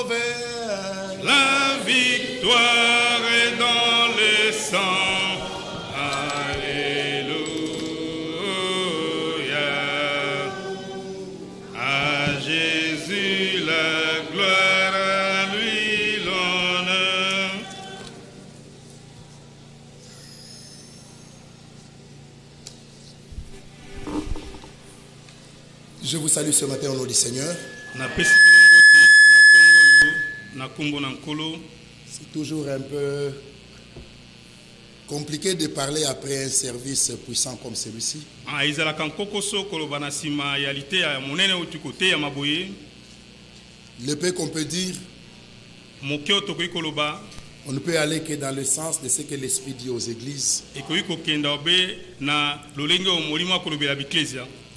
sauveur. La victoire est dans le sang. Alléluia. À Jésus la gloire, à lui l'honneur. Je vous salue ce matin au nom du Seigneur. C'est toujours un peu compliqué de parler après un service puissant comme celui-ci. Le peu qu'on peut dire, on ne peut aller que dans le sens de ce que l'Esprit dit aux églises.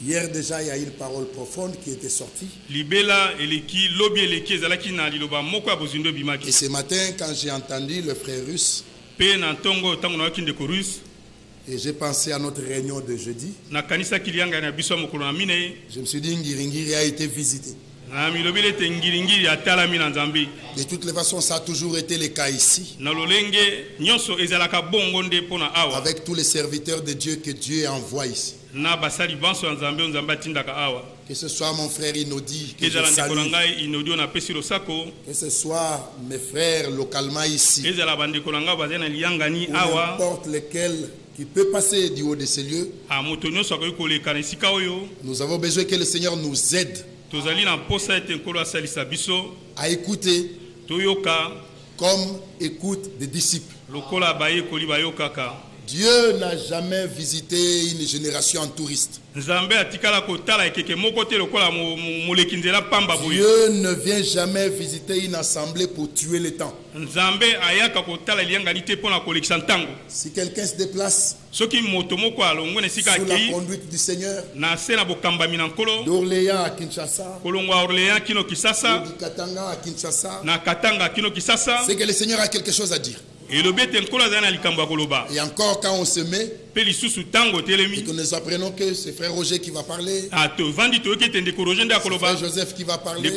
Hier déjà, il y a une parole profonde qui était sortie. Et ce matin, quand j'ai entendu le frère russe, et j'ai pensé à notre réunion de jeudi, je me suis dit Ngiringiri a été visité. De toutes les façons, ça a toujours été le cas ici. Avec tous les serviteurs de Dieu que Dieu envoie ici. Que ce soit mon frère Inodi, que je salue. Que ce soit mes frères localement ici. N'importe lequel qui peut passer du haut de ces lieux. Nous avons besoin que le Seigneur nous aide à écouter comme écoutent des disciples. Dieu n'a jamais visité une génération en touriste. Dieu ne vient jamais visiter une assemblée pour tuer le temps. Si quelqu'un se déplace sous la conduite du Seigneur, d'Orléans à Kinshasa, du Katanga à Kinshasa, c'est que le Seigneur a quelque chose à dire. Et encore quand on se met et que nous apprenons que c'est frère Roger qui va parler, c'est frère Joseph qui va parler,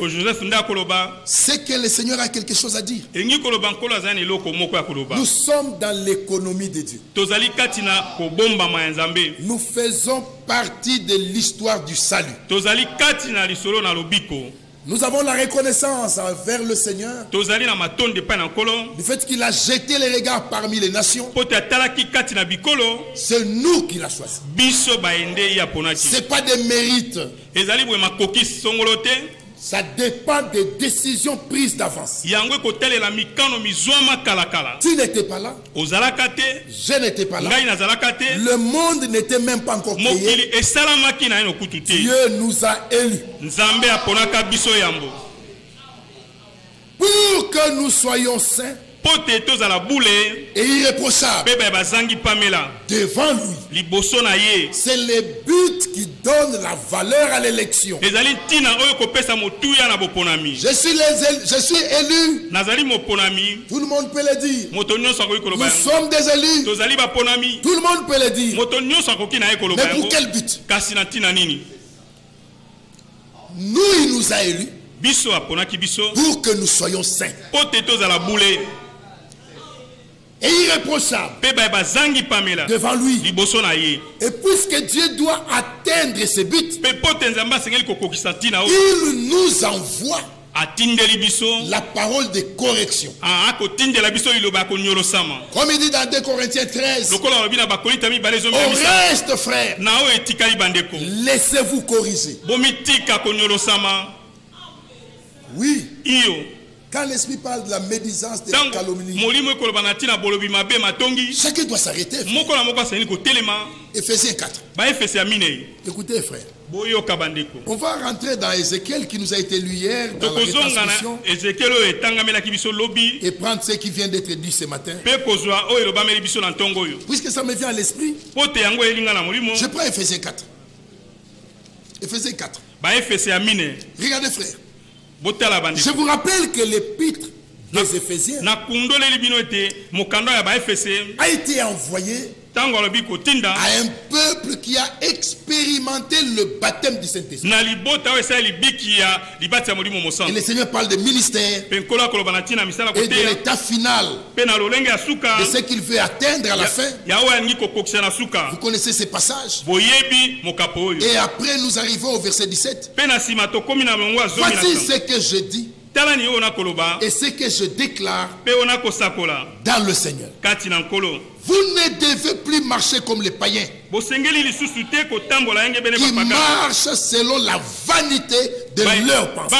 c'est que le Seigneur a quelque chose à dire. Nous sommes dans l'économie de Dieu. Nous faisons partie de l'histoire du salut. Nous avons la reconnaissance envers le Seigneur du fait qu'il a jeté les regards parmi les nations. C'est nous qui l'a choisi. Ce n'est pas des mérites. Ça dépend des décisions prises d'avance. Tu n'étais pas là. Je n'étais pas là. Le monde n'était même pas encore créé. Dieu nous a élus pour que nous soyons saints et irréprochables devant lui. C'est le but qui donne la valeur à l'élection. Je suis élu. Tout le monde peut le dire. Nous sommes des élus. Tout le monde peut le dire. Mais pour quel but? Nous, il nous a élus pour que nous soyons saints et irréprochable devant lui. Et puisque Dieu doit atteindre ce but, il nous envoie la parole de correction. Comme il dit dans 2 Corinthiens 13, au reste, frère, laissez-vous corriger. Oui. Quand l'Esprit parle de la médisance, de la calomnie, chacun doit s'arrêter. Éphésiens 4. Écoutez, frère. On va rentrer dans Ézéchiel qui nous a été lu hier dans la retransmission et prendre ce qui vient d'être dit ce matin. Puisque ça me vient à l'esprit, je prends Éphésiens 4. Éphésiens 4. Regardez, frère. Je vous rappelle que l'épître des Éphésiens a été envoyé à un peuple qui a expérimenté le baptême du Saint-Esprit. Et le Seigneur parle de ministère et de l'état final de ce qu'il veut atteindre à la fin. Vous connaissez ces passages. Et après nous arrivons au verset 17. Voici ce que je dis et ce que je déclare dans le Seigneur. Vous ne devez plus marcher comme les païens qui marchent selon la vanité de leur pensée.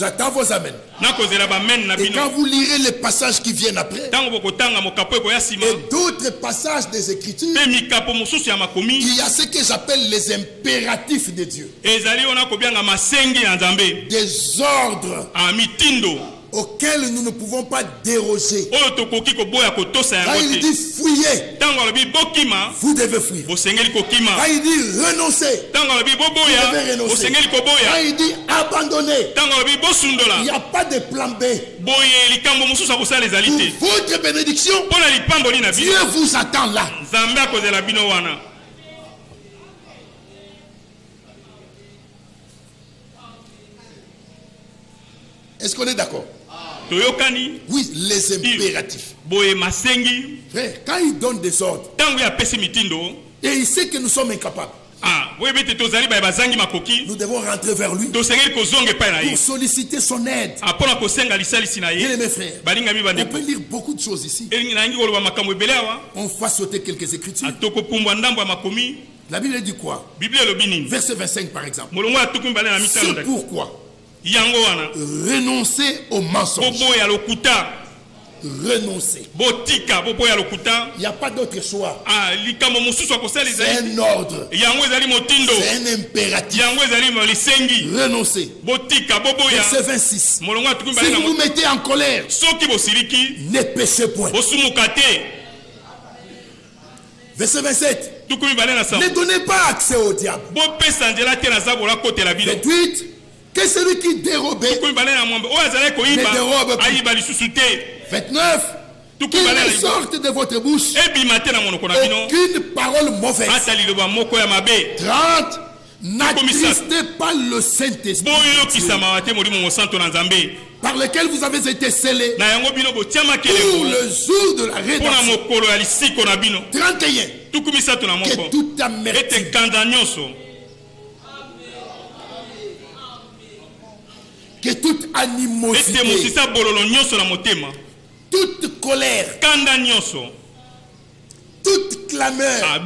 J'attends vos amens. Et quand vous lirez les passages qui viennent après, et d'autres passages des Écritures, il y a ce que j'appelle les impératifs de Dieu. Des ordres auxquels nous ne pouvons pas déroger. Quand il dit fouiller, vous devez fuir. Quand il dit renoncer, vous devez renoncer. Quand il dit abandonner, il n'y a pas de plan B. Pour votre bénédiction, Dieu vous attend là. Est-ce qu'on est d'accord? Oui, les impératifs. Frère, quand il donne des ordres et il sait que nous sommes incapables, nous devons rentrer vers lui pour solliciter son aide. Bien mes frères, on peut lire beaucoup de choses ici. On va sauter quelques écritures. La Bible dit quoi? Verset 25 par exemple. C'est pourquoi renoncer au mensonge. Renoncer. Il n'y a pas d'autre choix. C'est un ordre. C'est un impératif. Renoncer. Verset 26. Si vous vous mettez en colère, ne péchez point. Verset 27. Ne donnez pas accès au diable. 28. Que celui qui dérobe ne dérobe plus. 29. Qu'il ne sorte de votre bouche aucune parole mauvaise. 30. N'attristez pas le Saint-Esprit par lequel vous avez été scellés pour le jour de la rédemption. 31. Que toute amertume, que toute animosité, toute colère, toute clameur,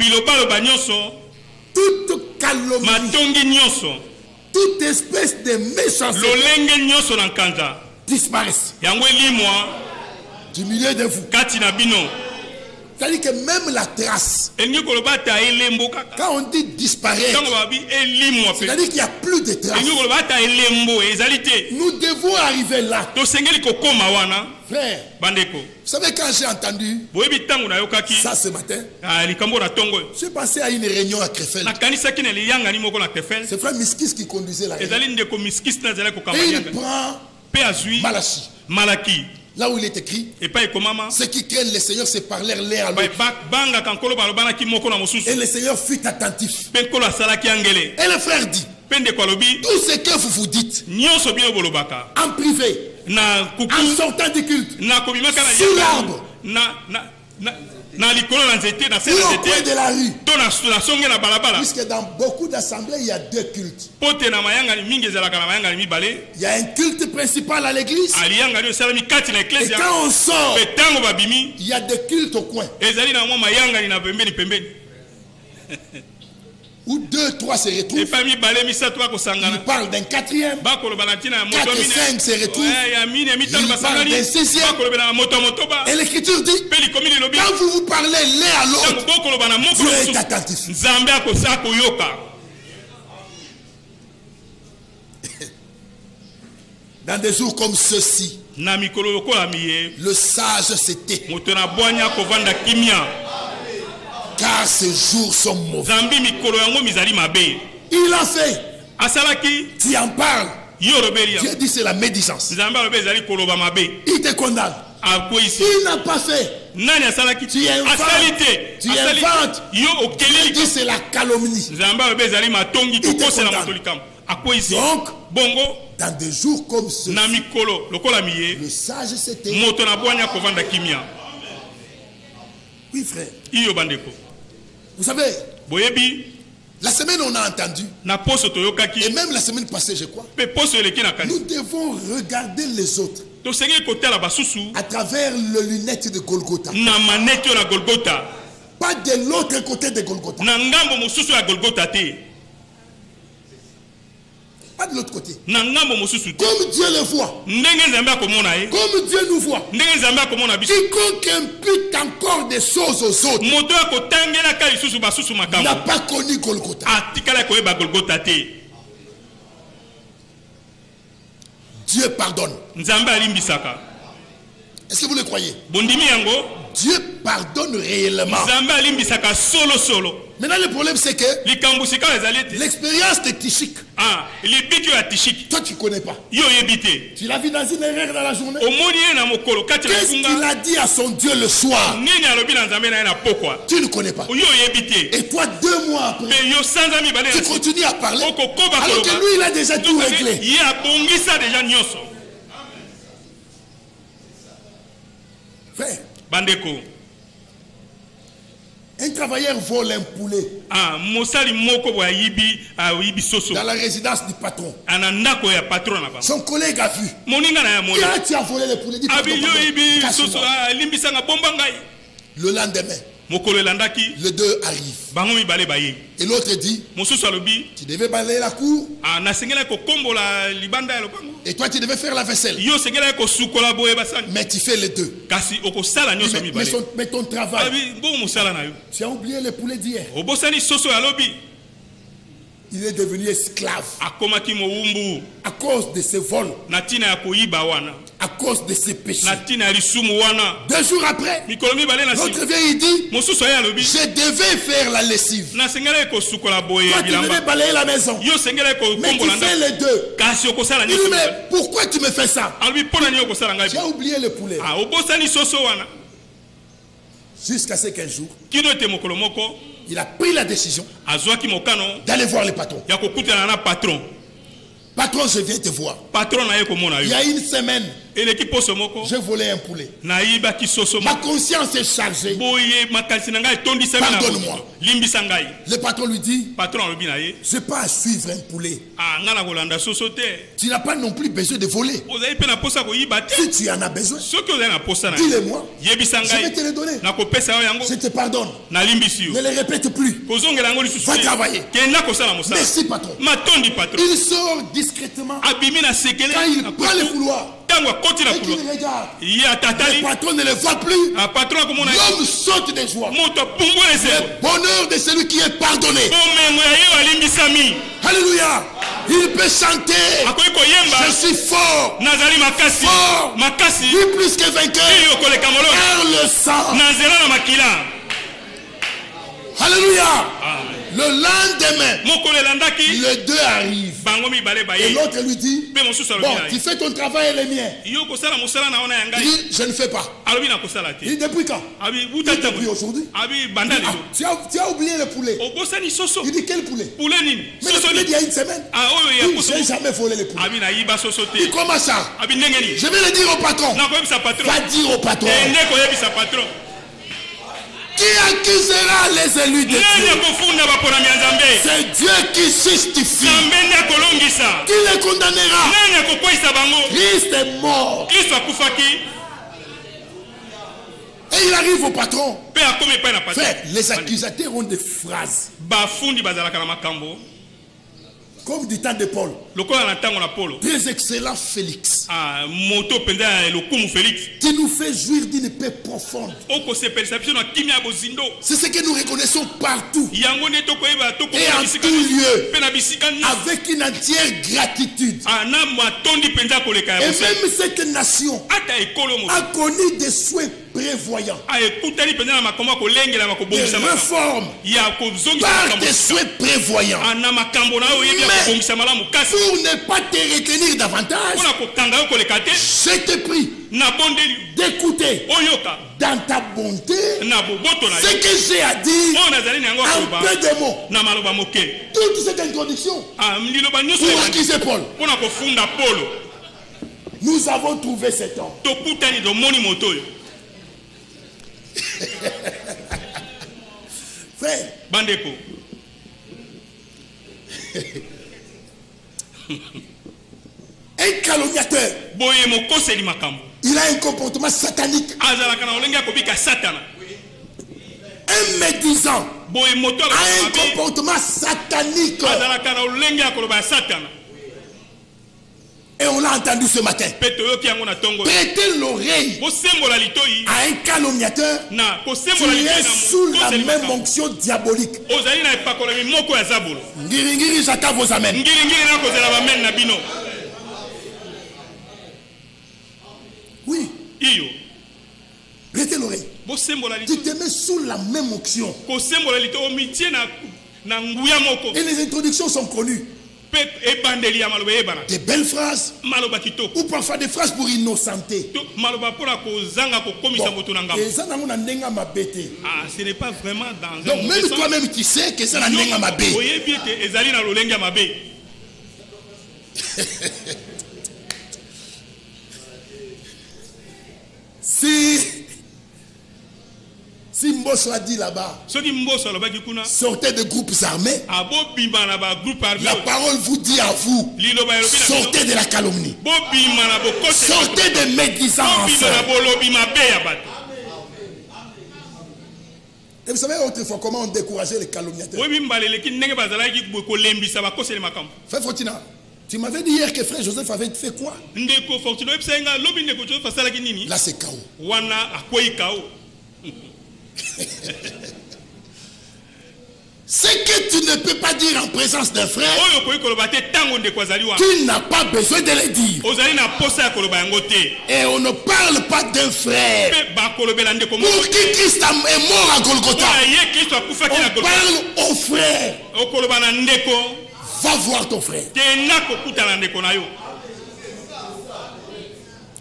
toute calomnie, toute espèce de méchanceté disparaissent du milieu de vous. C'est-à-dire que même la trace, quand on dit disparaître, c'est-à-dire qu'il n'y a plus de trace. Nous devons arriver là. Frère, vous savez quand j'ai entendu ça ce matin, j'ai passé à une réunion à Krefeld. C'est frère Miskis qui conduisait la réunion. Et il prend Malachie. Là où il est écrit, ceux qui craignent le Seigneur se parlèrent l'un à l'autre. Et le Seigneur fut attentif. Et le frère dit, tout ce que vous vous dites en privé, en sortant du culte, sous l'arbre, ou au coin de la rue, puisque dans beaucoup d'assemblées il y a deux cultes. Il y a un culte principal à l'église, et quand on sort, il y a des cultes au coin où deux, trois se retrouvent. Il parle d'un quatrième. 4 et 5 se retrouvent. Il parle d'un sixième. Et l'Écriture dit, quand vous vous parlez l'un à l'autre, Dieu est attentif. Dans des jours comme ceux-ci, le sage se tait, car ces jours sont mauvais. Il a fait. Tu en parles. Dieu dit c'est la médisance. Il te condamne. Il n'a pas fait. Tu inventes. Tu dis c'est la calomnie. Donc, dans des jours comme ceux, le sage c'était. Oui, frère. Vous savez, la semaine on a entendu, et même la semaine passée, je crois, nous devons regarder les autres à travers les lunettes de Golgotha. Pas de l'autre côté de Golgotha. Pas de l'autre côté. Comme Dieu le voit. Comme Dieu nous voit. Quiconque impute encore des choses aux autres n'a pas connu Golgotha. Dieu pardonne. Est-ce que vous le croyez? Dieu pardonne réellement. Maintenant le problème c'est que l'expérience de Tishik, toi tu ne connais pas. Tu l'as vu dans une erreur dans la journée. Qu'est-ce qu'il a dit à son Dieu le soir? Tu ne connais pas. Et toi 2 mois après, tu continues à parler alors que lui il a déjà tout réglé. Frère, un travailleur vole un poulet dans la résidence du patron. Son collègue a vu. Tu as volé le poulet. Dis le lendemain, les deux arrivent. Et l'autre dit, tu devais balayer la cour. Et toi tu devais faire la vaisselle. Mais tu fais les deux. Mais ton travail, tu as oublié le poulet d'hier. Il est devenu esclave à cause de ses vols, à cause de ses péchés. 2 jours après, l'autre vient et dit, je devais faire la lessive. Toi tu devais balayer la maison. Mais tu fais les deux. Il dit, mais pourquoi tu me fais ça? Tu as oublié le poulet. Jusqu'à ce qu'un jour, il a pris la décision d'aller voir le patron. Patron, je viens te voir. Il y a 1 semaine, j'ai volé un poulet. Ma conscience est chargée. Pardonne-moi. Le patron lui dit, je n'ai pas à suivre un poulet. Tu n'as pas non plus besoin de voler. Si tu en as besoin, dis-le-moi. Je vais te le donner. Je te pardonne. Ne le répète plus. Va travailler. Merci patron. Il sort discrètement. Quand il prend le couloir, et qu'il regarde, le patron ne le voit plus. L'homme saute de joie. Le bonheur de celui qui est pardonné. Alléluia. Il peut chanter, je suis fort, fort, oui, plus que vainqueur, car le sang. Alléluia. Le lendemain, les deux arrivent. Et l'autre lui dit, bon, tu fais ton travail et le mien. Il dit, je ne fais pas. Il dit, depuis quand? Depuis aujourd'hui. Tu as oublié le poulet. Il dit, quel poulet? Mais le poulet d'il y a 1 semaine. Je n'ai jamais volé le poulet. Il dit, comment ça? Je vais le dire au patron. Va dire au patron. Qui accusera les élus de Dieu? C'est Dieu qui justifie. Qui les condamnera? Christ est mort. Et il arrive au patron. Frère, les accusateurs ont des phrases comme du temps de Paul. Très excellent Félix. Qui nous fait jouir d'une paix profonde. C'est ce que nous reconnaissons partout. Et en tout lieu. Avec une entière gratitude. Et même cette nation a connu des souhaits prévoyant des réformes par des souhaits prévoyants. Mais pour ne pas te retenir davantage, je te prie d'écouter dans ta bonté ce que j'ai à dire en peu de mots. Toute cette introduction pour accuser Paul. Nous avons trouvé cet homme. Frère, Bandeko. Un calomniateur. Il a un comportement satanique. Un médisant a un comportement satanique. Et on l'a entendu ce matin. Prêtez l'oreille à un calomniateur. Tu es sous la même onction diabolique. Ngiri, j'attends vos amens. Oui. Prêtez l'oreille. Tu te mets sous la même onction. Et les introductions sont connues. Des belles phrases ou parfois des phrases pour innocenter. Ce n'est pas vraiment dans un donc même toi-même tu sais que c'est la nenga mabé. Si Mbosso a dit là-bas, sortez de groupes armés, la parole vous dit à vous, sortez de la calomnie, sortez des médisants ensemble. Et vous savez autrefois comment on décourageait les calomniateurs. Frère Fortina, tu m'avais dit hier que frère Joseph avait fait quoi? Là c'est chaos. Ce que tu ne peux pas dire en présence d'un frère, tu n'as pas besoin de le dire. Et on ne parle pas d'un frère pour qui Christ est mort à Golgotha. On parle au frère. Va voir ton frère.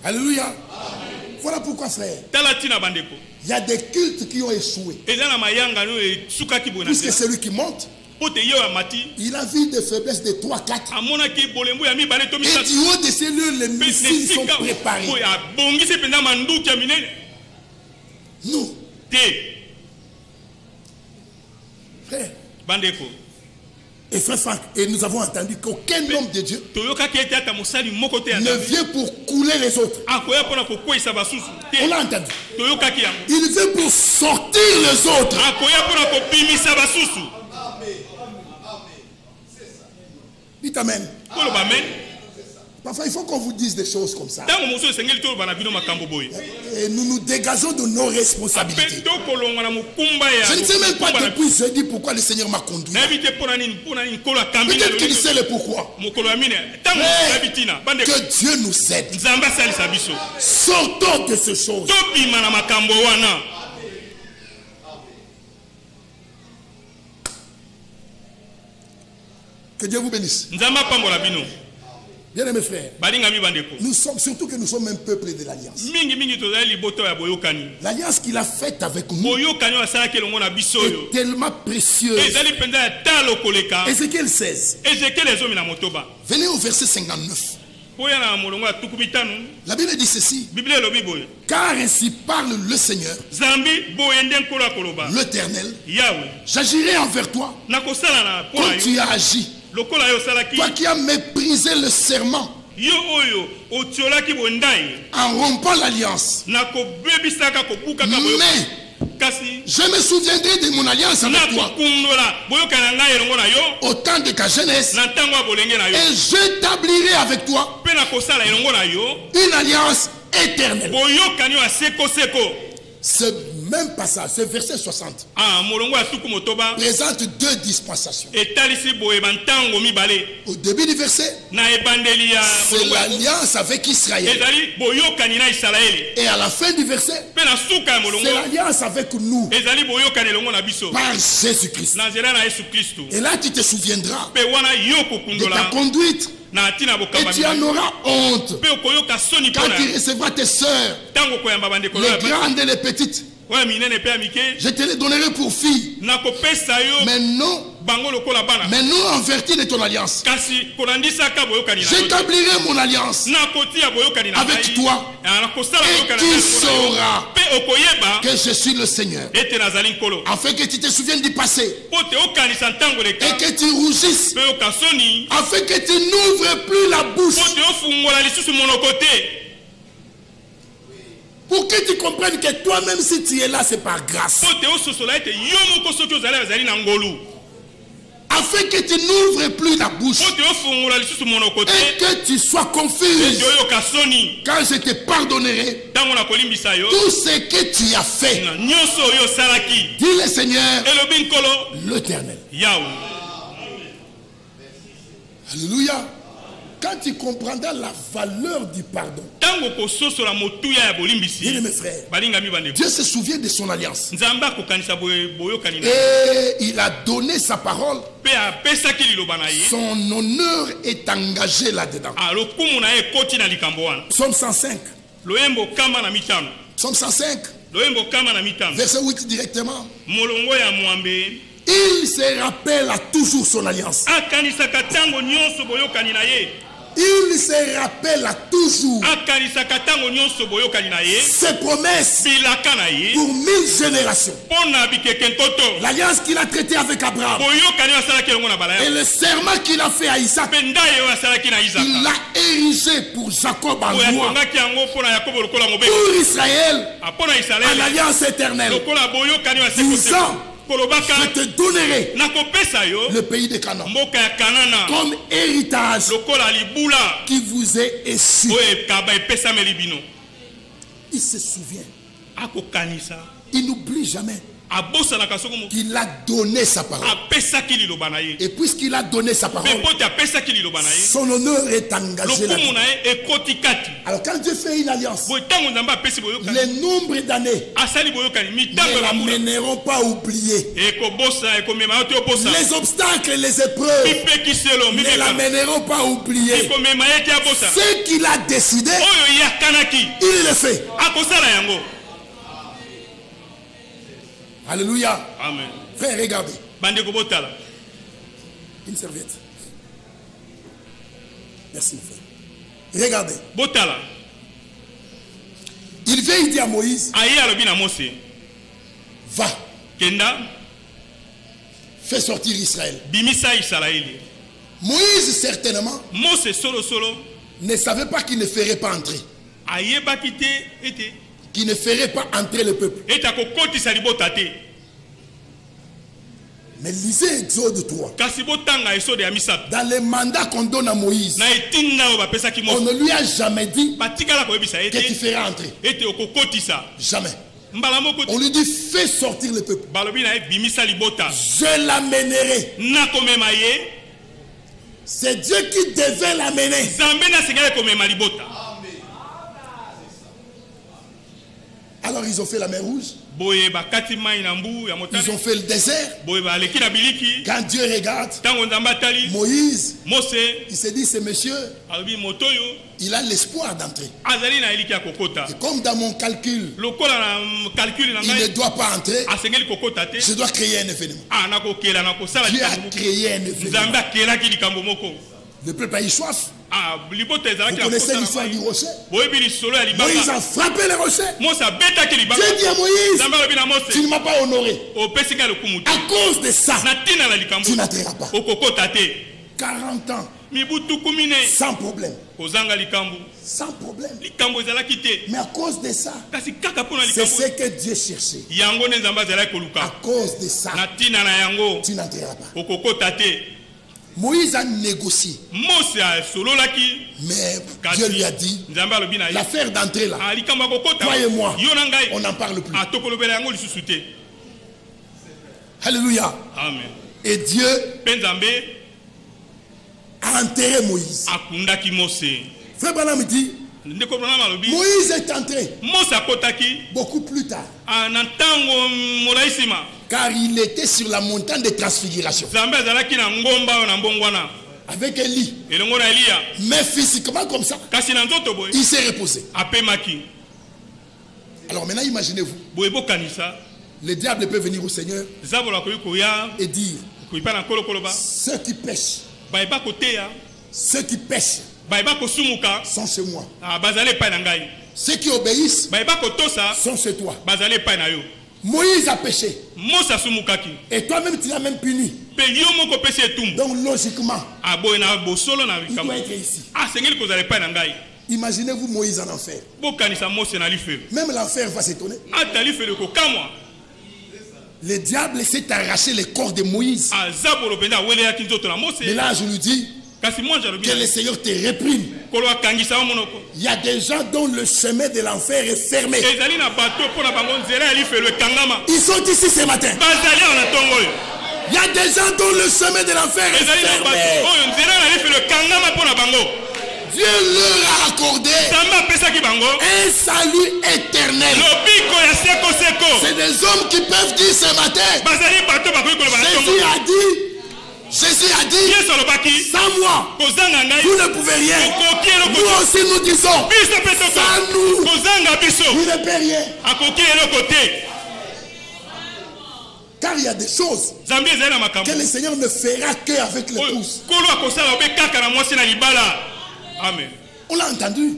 Alléluia. Voilà pourquoi frère, il y a des cultes qui ont échoué. Puisque celui qui monte, il a vu des faiblesses de 3-4. Et du haut de ces lieux, les missiles sont préparés. Nous, frère, et frère Franck, et nous avons entendu qu'aucun homme de Dieu ne vient pour couler les autres. On l'a entendu. Il vient pour sortir les autres. Dites amen. Parfois, il faut qu'on vous dise des choses comme ça. Et nous nous dégageons de nos responsabilités. Je ne sais même pas depuis jeudi pourquoi le Seigneur m'a conduit. Peut-être qu'il sait le pourquoi. Mais que Dieu nous aide. Sortons de ces choses. Que Dieu vous bénisse. Bien aimés frères, nous sommes surtout que nous sommes un peuple de l'alliance. L'alliance qu'il a faite avec nous est tellement précieuse. Ézéchiel 16. Venez au verset 59. La Bible dit ceci. Car ainsi parle le Seigneur, l'Éternel. J'agirai envers toi comme tu as agi. Toi qui as méprisé le serment en rompant l'alliance. Mais je me souviendrai de mon alliance avec toi au temps de ta jeunesse, et j'établirai avec toi une alliance éternelle. Ce même passage, ce verset 60, présente deux dispensations. Au début du verset, c'est l'alliance avec Israël. Et à la fin du verset, c'est l'alliance avec nous par Jésus-Christ. Et là, tu te souviendras de ta conduite. Et tu en auras honte quand tu recevras tes sœurs, les grandes et les petites. Je te les donnerai pour filles. Mais non, en vertu de ton alliance, j'établirai mon alliance avec toi. Et tu sauras que je suis le Seigneur. Afin que tu te souviennes du passé et que tu rougisses, afin que tu n'ouvres plus la bouche, pour que tu comprennes que toi-même, si tu es là, c'est par grâce. Afin que tu n'ouvres plus la bouche et que tu sois confus quand je te pardonnerai tout ce que tu as fait. Dis le Seigneur, l'Éternel. Alléluia. Quand tu comprendras la valeur du pardon, bien mes frères, Dieu se souvient de son alliance. Et il a donné sa parole. Son honneur est engagé là-dedans. Psaume 105. Psaume 105. Verset 8 directement. Il se rappelle à toujours son alliance. Il se rappelle à toujours ses promesses pour 1000 générations. L'alliance qu'il a traitée avec Abraham et le serment qu'il a fait à Isaac, il l'a érigé pour Jacob en loi, pour Israël à l'alliance éternelle, disant: je te donnerai le pays de Canaan comme héritage qui vous est échu. Il se souvient. Il n'oublie jamais qu'il a donné sa parole. Et puisqu'il a donné sa parole, son honneur est engagé là-dedans. Alors quand Dieu fait une alliance, les nombres d'années ne l'amèneront pas à oublier. Les obstacles et les épreuves ne l'amèneront pas à oublier. Ce qu'il a décidé, il le fait. Alléluia. Amen. Frère, regardez. Une serviette. Merci, frère. Regardez. Il vient, il dit à Moïse: va. Fais sortir Israël. Moïse, certainement, ne savait pas qu'il ne ferait pas entrer. Qui ne ferait pas entrer le peuple. Mais lisez Exode 3. Dans les mandats qu'on donne à Moïse, on ne lui a jamais dit que tu feras entrer. Jamais. On lui dit: fais sortir le peuple. Je l'amènerai. C'est Dieu qui devait l'amener. Alors ils ont fait la mer Rouge. Ils ont fait le désert. Quand Dieu regarde Moïse, il se dit: ce monsieur, il a l'espoir d'entrer. Et comme dans mon calcul, il ne doit pas entrer, je dois créer un événement. Dieu a créé un événement. Le peuple a eu soif. Vous connaissez l'histoire du rocher? Moïse a frappé le rocher. Dieu dit à Moïse: tu ne m'as pas honoré. À cause de ça, tu n'entreras pas. 40 ans. Sans problème. Sans problème. Mais à cause de ça, c'est ce que Dieu cherchait. À cause de ça, tu n'entreras pas. Moïse a négocié. Mais Dieu lui a dit, l'affaire d'entrée là, croyez-moi, on n'en parle plus. Alléluia. Amen. Et Dieu a enterré Moïse. Frère Branham dit, Moïse est entré beaucoup plus tard. Car il était sur la montagne de transfiguration. Avec Élie. Mais physiquement comme ça, il s'est reposé. Alors maintenant imaginez-vous. Le diable peut venir au Seigneur et dire, ceux qui pêchent, ceux qui pêchent sont chez moi. Ceux qui obéissent sont chez toi. Moïse a péché. Et toi-même tu l'as même puni. Donc logiquement, il doit être ici. Imaginez-vous Moïse en enfer. Même l'enfer va s'étonner. Le diable s'est arraché le corps de Moïse. Mais là je lui dis que le Seigneur te réprime. Il y a des gens dont le chemin de l'enfer est fermé. Ils sont ici ce matin. Il y a des gens dont le chemin de l'enfer est fermé. Dieu leur a accordé un salut éternel. C'est des hommes qui peuvent dire ce matin, Jésus a dit, sans moi, vous ne pouvez rien. Nous aussi nous disons, sans nous, vous ne pouvez rien. Car il y a des choses que le Seigneur ne fera qu'avec l'épouse. Amen. On l'a entendu.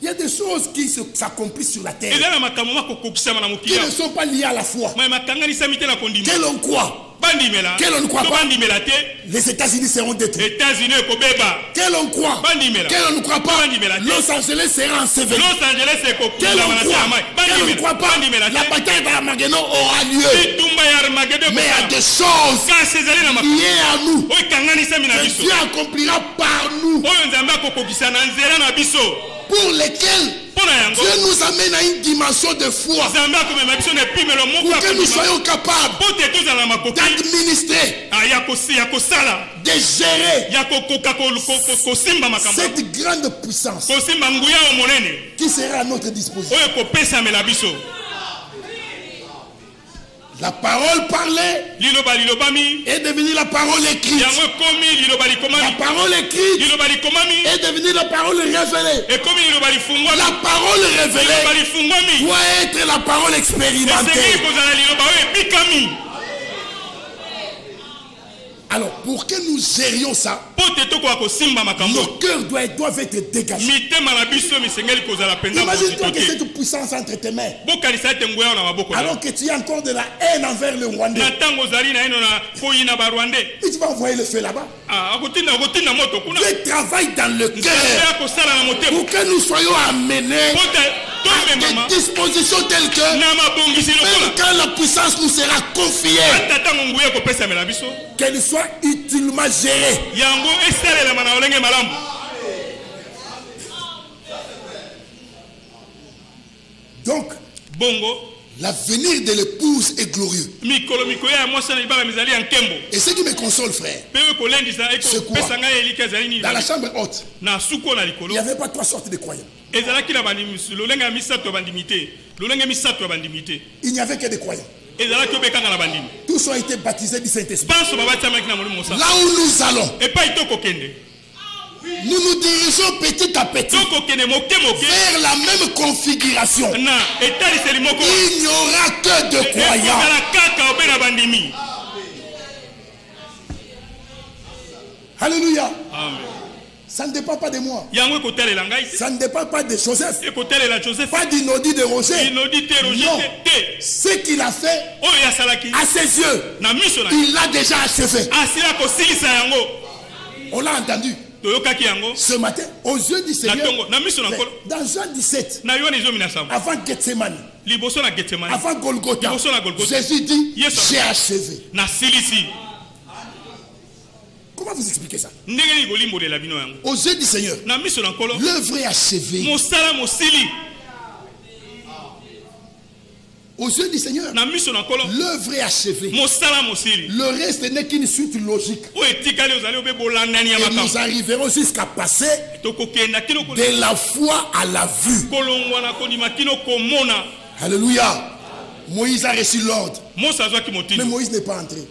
Il y a des choses qui s'accomplissent sur la terre qui ne sont pas liées à la foi. Que l'on croit. Que l'on ne croit pas, les États-Unis seront détruits. Que l'on croit, que l'on ne croit pas, Los Angeles sera enseveli. Que l'on ne croit pas, la bataille d'Armageddon aura lieu. Mais il y a des choses liées à nous que Dieu accomplira par nous, pour lesquelles Dieu nous amène à une dimension de foi pour que nous soyons capables d'administrer, de gérer cette grande puissance qui sera à notre disposition. La parole parlée est devenue la parole écrite. La parole écrite est devenue la parole révélée. La parole révélée doit être la parole expérimentée. Alors, pour que nous gérions ça, nos cœurs doivent être dégagés. Imagine-toi que cette puissance entre tes mains, alors que tu as encore de la haine envers le Rwandais, et tu vas envoyer le feu là-bas. Dieu travaille dans le cœur pour que nous soyons amenés à des dispositions telles que même quand la puissance nous sera confiée, qu'elle soit utilement gérée. Donc, l'avenir de l'épouse est glorieux. Et ce qui me console, frère, c'est quoi? Dans la chambre haute, il n'y avait pas trois sortes de croyants. Il n'y avait que des croyants. Tous ont été baptisés du Saint-Esprit. Là où nous allons, nous nous dirigeons petit à petit vers la même configuration. Il n'y aura que de croyants. Alléluia. Amen. Ça ne dépend pas de moi. Ça ne dépend pas de Joseph. Pas d'Inodi de Roger. Non. Ce qu'il a fait à ses yeux, il l'a déjà achevé. On l'a entendu. Ce matin, aux yeux du Seigneur, dans Jean 17, avant Gethsemane, avant Golgotha, Jésus dit, j'ai achevé. Comment vous expliquez ça? Aux yeux du Seigneur, l'œuvre est achevée. Aux yeux du Seigneur, l'œuvre est achevée. Le reste n'est qu'une suite logique. Et nous arriverons jusqu'à passer de la foi à la vue. Alléluia. Moïse a reçu l'ordre. Mais Moïse n'est pas entré.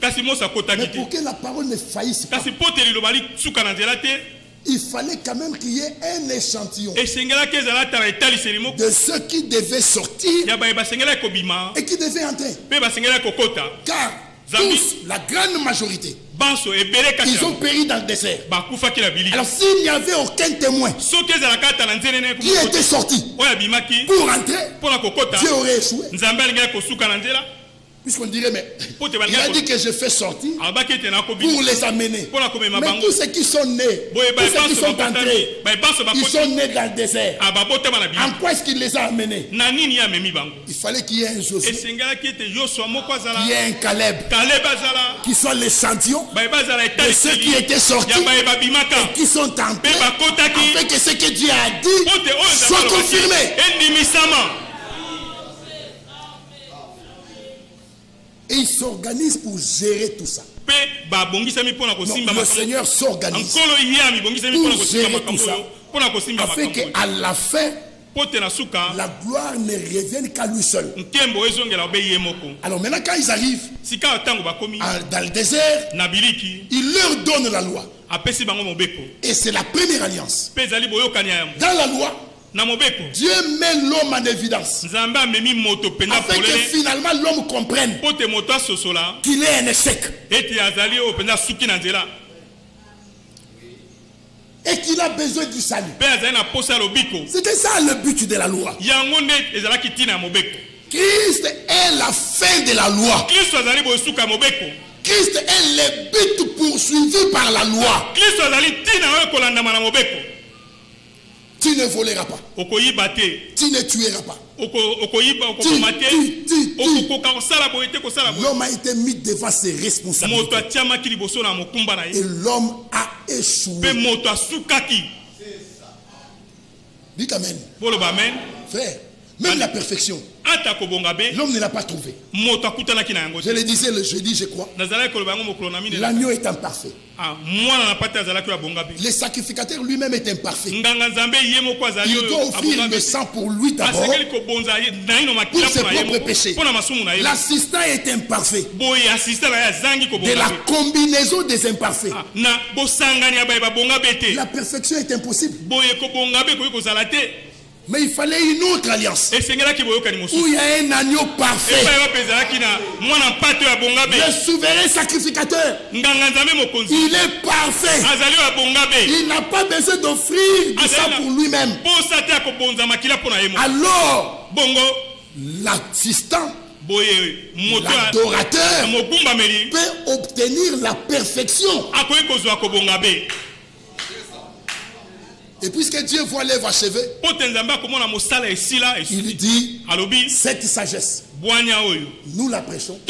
Mais pour que la parole ne faillisse pas, il fallait quand même qu'il y ait un échantillon de ceux qui devaient sortir et qui devaient entrer. Car tous, la grande majorité, ils ont péri dans le désert. Alors s'il n'y avait aucun témoin qui était sorti pour entrer, Dieu aurait échoué. Puisqu'on dirait, mais il a dit que je fais sortir pour les amener. Mais tous ceux qui sont nés, tous ceux qui sont entrés, ils sont nés dans le désert. En quoi est-ce qu'il les a amenés? Il fallait qu'il y ait un Josué, qu'il y ait un Caleb, qui soit l'échantillon de ceux qui étaient sortis et qui sont entrés, afin que ce que Dieu a dit soit confirmé. Et il s'organise pour gérer tout ça. Non, le Seigneur s'organise pour gérer tout ça, afin qu'à la fin, la gloire ne revienne qu'à lui seul. Alors maintenant quand ils arrivent dans le désert, il leur donne la loi. Et c'est la première alliance. Dans la loi, Dieu met l'homme en évidence, afin que finalement l'homme comprenne qu'il est un échec et qu'il a besoin du salut. C'était ça le but de la loi. Christ est la fin de la loi. Christ est le but poursuivi par la loi. Tu ne voleras pas. Tu ne tueras pas. L'homme a été mis devant ses responsabilités. Et l'homme a échoué. Dites amen. Frère, même la perfection, l'homme ne l'a pas trouvé. Je le disais le jeudi, je crois. L'agneau est imparfait. Le sacrificateur lui-même est imparfait. Il doit offrir le sang pour lui d'abord, pour ses propres péchés. L'assistant est imparfait. De la combinaison des imparfaits, la perfection est impossible. Mais il fallait une autre alliance où il y a un agneau parfait, le souverain sacrificateur. Il est parfait. Il n'a pas besoin d'offrir du sang pour lui-même. Alors l'assistant, l'adorateur peut obtenir la perfection. Et puisque Dieu voit l'œuvre achevée, il dit, cette sagesse, nous la prêchons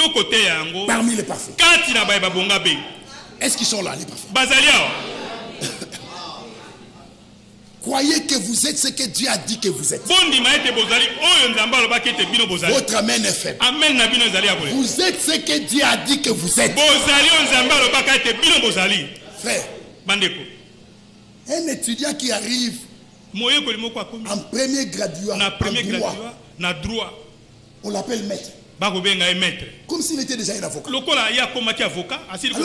parmi les parfaits. Est-ce qu'ils sont là, les parfaits? Croyez que vous êtes ce que Dieu a dit que vous êtes. Votre amen est faible. Vous êtes ce que Dieu a dit que vous êtes. Frère, un étudiant qui arrive en premier graduat en droit, on l'appelle maître. Comme s'il était déjà un avocat. Alors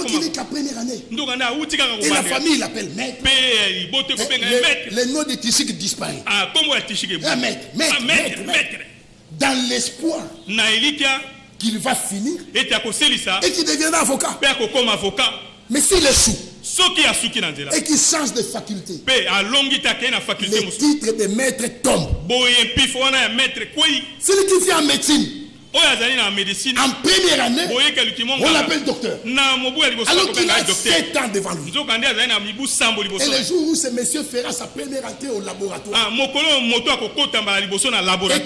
qu'il n'est qu'à première année. Et la famille l'appelle maître. Le nom de Tishik disparaît. Un maître. Dans l'espoir qu'il va finir et qu'il deviendra avocat. Mais s'il échoue et qu'il change de faculté, le titre de maître tombe. Celui qui vient en médecine En première année, on l'appelle docteur. Alors qu'il a 7 ans devant lui. Et le jour où ce monsieur fera sa première entrée au laboratoire, et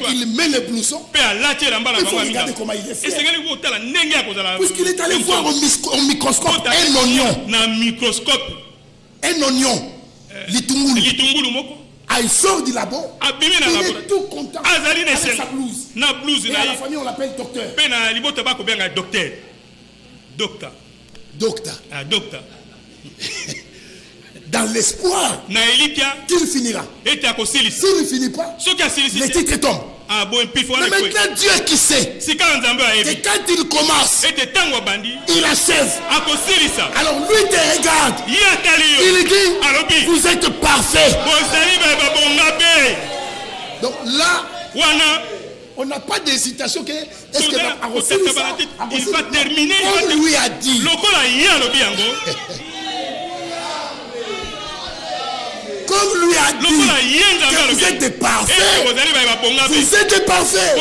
qu'il met le blouson, il faut regarder comment il est fait. Puisqu'il est allé voir au microscope un oignon. Un oignon. Litungulu. Il sort du labo, il est tout content avec sa blouse. Et à la famille, on l'appelle docteur. Docteur. Dans l'espoir qu'il finira. S'il ne finit pas, le titre tombe. Mais maintenant, Dieu qui sait que quand il commence, il achève. Alors lui te regarde. Il dit, vous êtes parfait. Donc là, on n'a pas d'hésitation que est-ce que il va terminer. On lui a dit. Comme lui a dit que vous êtes parfait. Vous êtes parfait.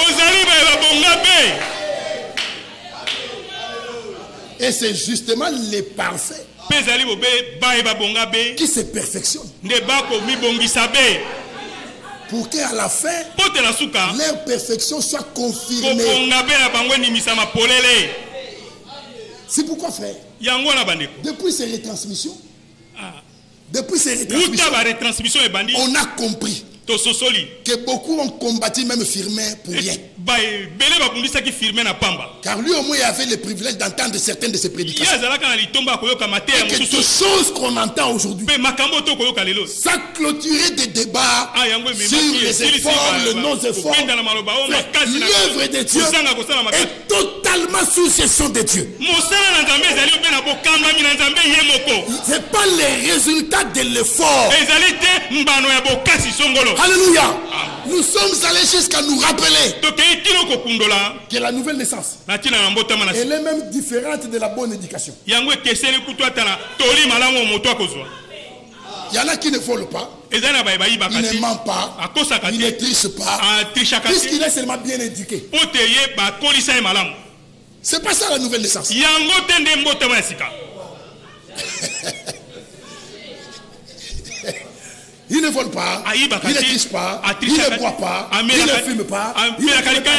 Et c'est justement les parfaits qui se perfectionnent. Pour qu'à la fin, leur perfection soit confirmée. C'est pourquoi, frère, depuis ces retransmissions, on a compris que beaucoup ont combattu même Firmin pour rien. Car lui au moins il avait le privilège d'entendre certaines de ses prédications. Et que des choses qu'on entend aujourd'hui, ça clôturait des débats sur les efforts, le non-effort. L'œuvre de Dieu est totalement sous gestion de Dieu. Ce n'est pas les résultats de l'effort. Alléluia. Nous sommes allés jusqu'à nous rappeler que la nouvelle naissance, elle est même différente de la bonne éducation. Il y en a qui ne volent pas, ils ne mentent pas, ils ne trichent pas, puisqu'il est seulement bien éduqué. C'est pas ça la nouvelle naissance. Il ne vole pas, il ne triche pas, il ne boit pas, il ne fume pas, il ne fait pas,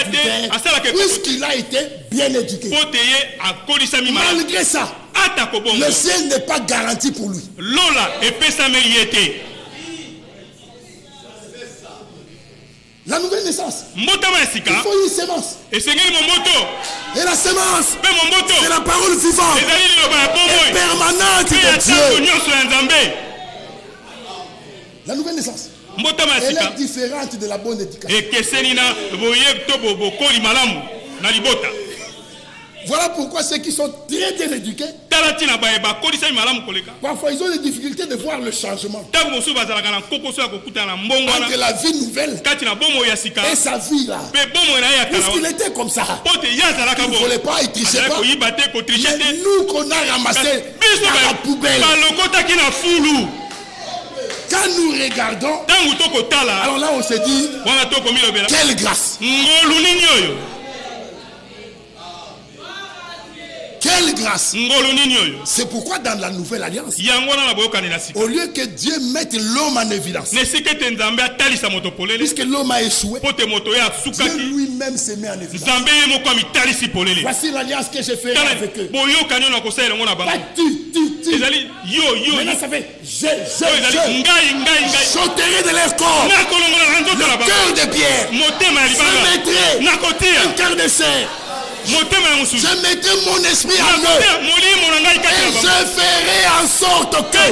puisqu'il a été bien éduqué. Malgré ça, le ciel n'est pas garanti pour lui. La nouvelle naissance, il faut une semence. Et la semence, c'est la parole vivante et permanente de Dieu. La nouvelle naissance, elle est différente de la bonne éducation. Voilà pourquoi ceux qui sont très bien éduqués, parfois ils ont des difficultés de voir le changement entre la vie nouvelle et sa vie là. Puisqu'il était comme ça, il ne voulait pas, il ne trichait pas. Mais nous qu'on a ramassé dans la poubelle, quand nous regardons, alors là on se dit, quelle grâce. Quelle grâce. C'est pourquoi dans la nouvelle alliance, au lieu que Dieu mette l'homme en évidence, puisque l'homme a échoué, Dieu lui-même se met en évidence. Voici l'alliance que je ferai avec eux. Pas tu. Maintenant ça fait je j'ôterai de leur corps le cœur de pierre. Je mettrai un cœur de chair. Je mettrai mon esprit en eux et je ferai en sorte que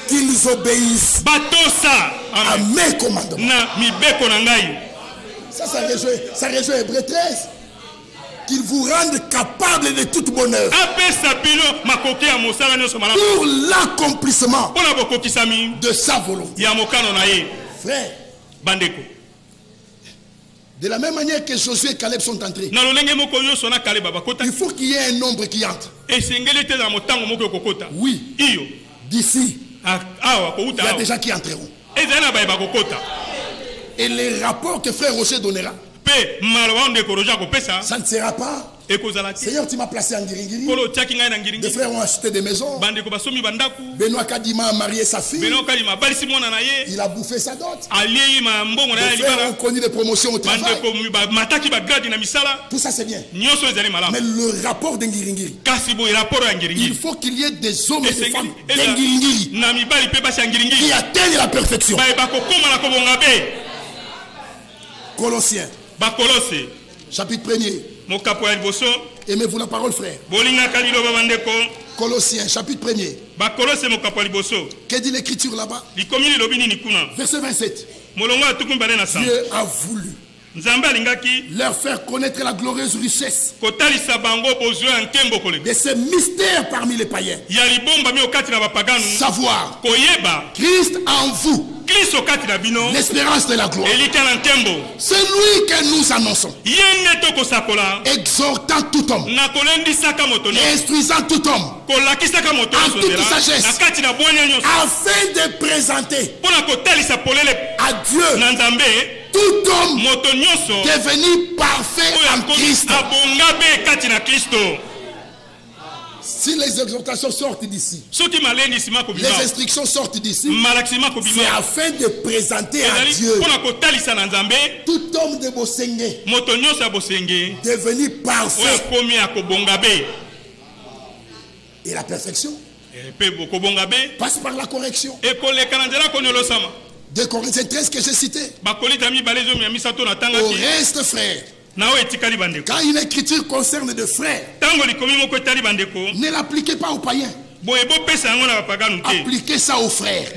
qu'ils obéissent à mes commandements. Ça rejoint Hébreux 13. Qu'ils vous rendent capable de toute bonne œuvre pour l'accomplissement de sa volonté. Frère, de la même manière que Josué et Caleb sont entrés, il faut qu'il y ait un nombre qui entre. Oui, d'ici, il y a des gens qui entreront. Et les rapports que frère Rocher donnera, ça ne sera pas. Seigneur, tu m'as placé en Ngiringiri. Des frères ont acheté des maisons. Benoît Kadima a marié sa fille. Il a bouffé sa dot. Des frères ont connu des promotions au travail. Tout ça c'est bien. Mais le rapport d'Ngiringiri, il faut qu'il y ait des hommes et des femmes d'Ngiringiri qui atteignent la perfection. Colossiens, chapitre 1er. Aimez-vous la parole, frère? Colossiens, chapitre 1er. Que dit l'écriture là-bas? Verset 27. Dieu a voulu leur faire connaître la glorieuse richesse de ces mystères parmi les païens. Savoir Christ en vous, l'espérance de la gloire. C'est lui que nous annonçons, exhortant tout homme et instruisant tout homme en toute sagesse, afin de présenter à Dieu tout homme devenu parfait en Christ. Si les exhortations sortent d'ici, les instructions sortent d'ici, c'est afin de présenter à Dieu tout homme de Bosengé devenu parfait. Et la perfection passe par la correction. 2 Corinthiens 13 que j'ai cité. Au reste, frère, quand une écriture concerne des frères, ne l'appliquez pas aux païens. Appliquez ça aux frères.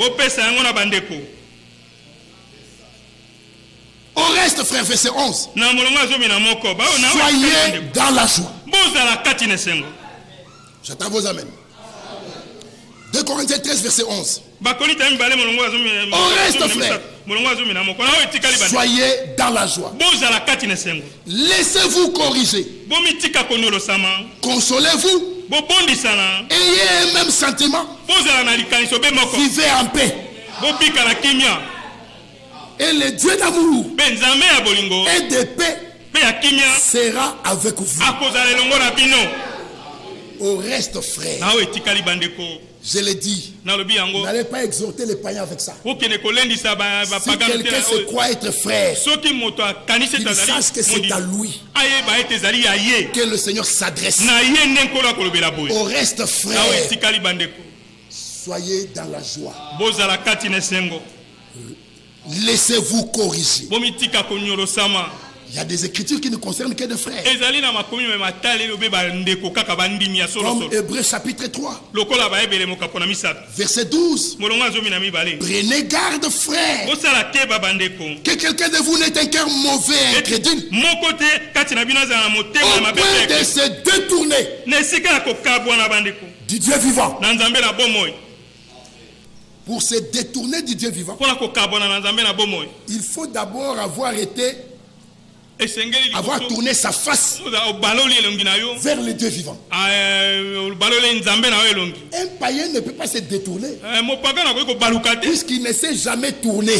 Au reste, frère, verset 11. Soyez dans la joie. J'attends vos amens. 2 Corinthiens 13, verset 11. Au reste, frère, soyez dans la joie. Laissez-vous corriger. Consolez-vous. Ayez un même sentiment. Vivez en paix. Et le Dieu d'amour et de paix sera avec vous. Au reste, frère, je l'ai dit, n'allez pas exhorter les païens avec ça. Si quelqu'un se croit être frère, qu'il sache que c'est à lui que le Seigneur s'adresse. Au reste, frère, soyez dans la joie. Laissez-vous corriger. Il y a des écritures qui ne concernent que des frères. Comme Hébreux chapitre 3. Verset 12. Prenez garde, frère, que quelqu'un de vous n'ait un cœur mauvais, incrédule, au point de se détourner du Dieu vivant. Pour se détourner du Dieu vivant, il faut d'abord avoir tourné sa face vers le Dieu vivant. Un païen ne peut pas se détourner puisqu'il ne s'est jamais tourné.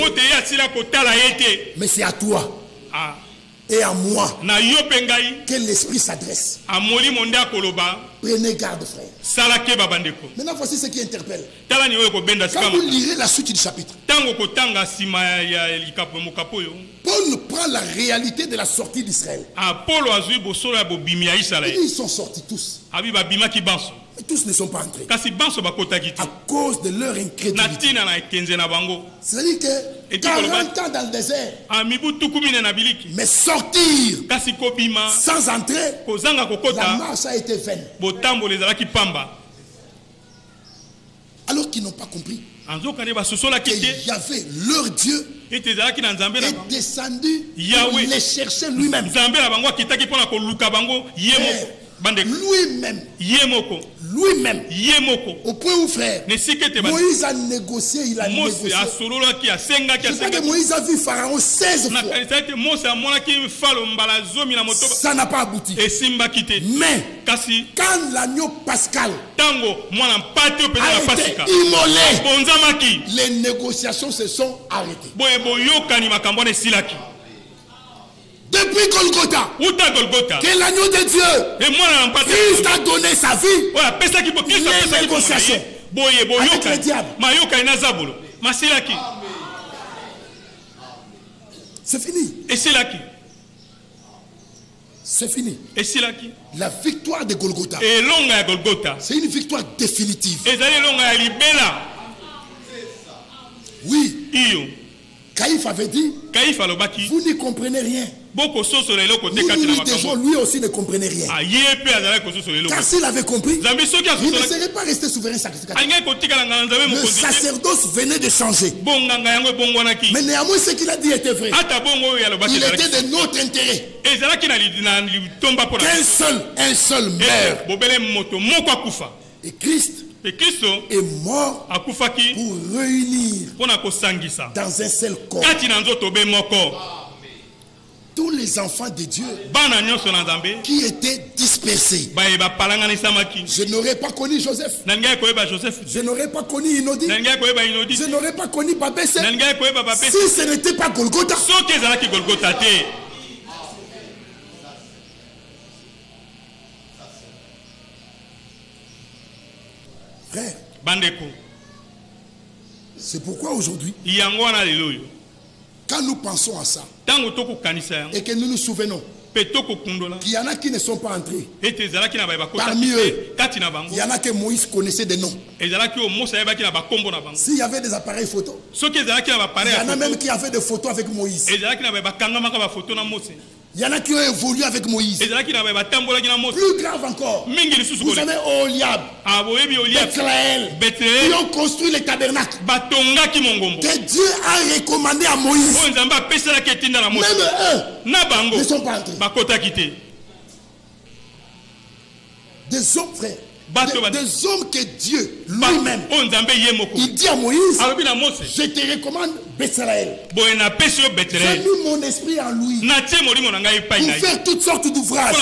Mais c'est à toi et à moi que l'esprit s'adresse. Prenez garde, frère. Maintenant, voici ce qui interpelle. Quand vous lirez la suite du chapitre, Paul prend la réalité de la sortie d'Israël. Ils sont sortis tous. Mais tous ne sont pas entrés à cause de leur incrédulité. C'est-à-dire que 40 ans dans le désert, mais sortir sans entrer, la marche a été vaine. Alors qu'ils n'ont pas compris que Yahvé, leur Dieu, est descendu pour les chercher lui-même. lui-même, au point où, frère, Moïse a négocié, il a négocié. Moïse a vu Pharaon 16 fois. Ça n'a pas abouti. Mais quand l'agneau pascal a été immolé, les négociations se sont arrêtées. Depuis Golgotha, que l'agneau de Dieu, Christ a donné sa vie, les négociations avec le diable. C'est fini. C'est fini. La victoire de Golgotha, c'est une victoire définitive. Oui. Caïphe avait dit, vous n'y comprenez rien. Lui aussi ne comprenait rien. Car s'il avait compris, il ne serait pas resté souverain sacrificateur. Le sacerdoce venait de changer. Mais néanmoins, ce qu'il a dit était vrai. Il était de notre intérêt qu'un seul meurt. Et Christ est mort pour réunir dans un seul corps tous les enfants de Dieu qui étaient dispersés. Je n'aurais pas connu Joseph. Je n'aurais pas connu Inodi. Je n'aurais pas connu Babesse si ce n'était pas Golgotha. Frère, c'est pourquoi aujourd'hui, quand nous pensons à ça et que nous nous souvenons qu'il y en a qui ne sont pas entrés, parmi eux, il y en a que Moïse connaissait des noms. S'il y avait des appareils photos, il y en a même qui avaient des photos avec Moïse. Il y en a qui ont évolué avec Moïse. Plus grave encore, vous avez Oholiab, Bethléem, qui ont construit les tabernacles que Dieu a recommandé à Moïse. Même eux ne sont pas entrés. Des hommes, frères, des hommes que Dieu lui-même, il dit à Moïse, je te recommande Bethléem. J'ai mis mon esprit en lui pour faire toutes sortes d'ouvrages.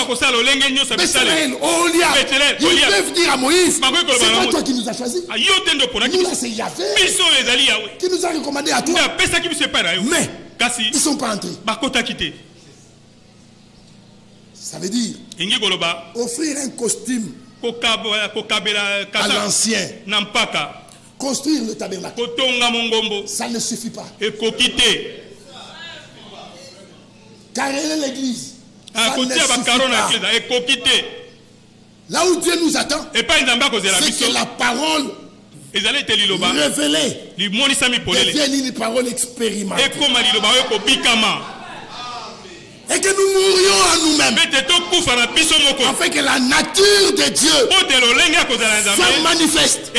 Bethléem, Oholiab, ils peuvent dire à Moïse, c'est pas toi qui nous as choisis. Nous là c'est Yahvé qui nous a recommandé à toi. Mais ils ne sont pas entrés. Ça veut dire offrir un costume à l'ancien, construire le tabernacle, ça ne suffit pas. Carrérer l'église, ça ne suffit pas. Là où Dieu nous attend, c'est que la parole révélée devienne une parole expérimentée. Et que nous mourions à nous-mêmes, afin que la nature de Dieu soit manifeste à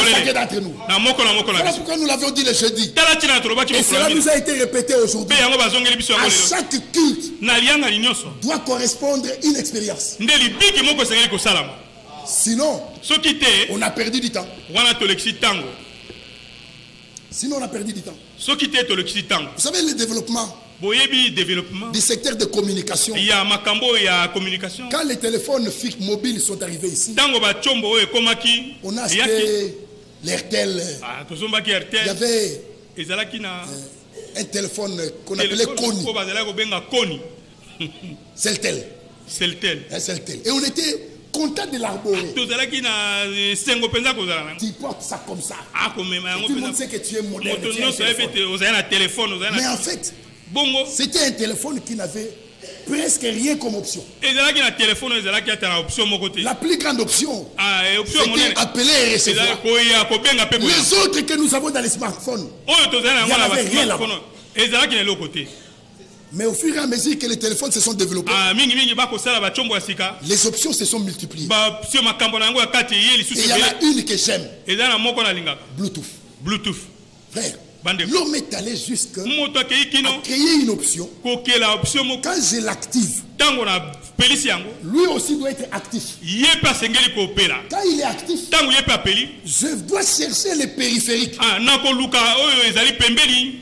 chacun d'entre nous. Voilà pourquoi nous l'avions dit le jeudi. Et cela nous a été répété aujourd'hui. À chaque culte doit correspondre une expérience. Sinon, on a perdu du temps. Sinon, on a perdu du temps. Vous savez, le développement du secteur de communication. Quand les téléphones fixes mobiles sont arrivés ici, on a acheté l'Airtel. Il y avait un téléphone qu'on appelait Koni. Celtel. Et on était content de l'arborer. Tu portes ça comme ça. Et tout le monde sait que tu es moderne. Mais en fait, c'était un téléphone qui n'avait presque rien comme option. La plus grande option, c'était appeler et recevoir. Les autres que nous avons dans les smartphones, il n'y en avait rien là-bas. Mais au fur et à mesure que les téléphones se sont développés, les options se sont multipliées. Et il y en a une que j'aime. Bluetooth. Frère, l'homme est allé jusqu'à créer une option. Quand je l'active, lui aussi doit être actif. Quand il est actif, je dois chercher les périphériques.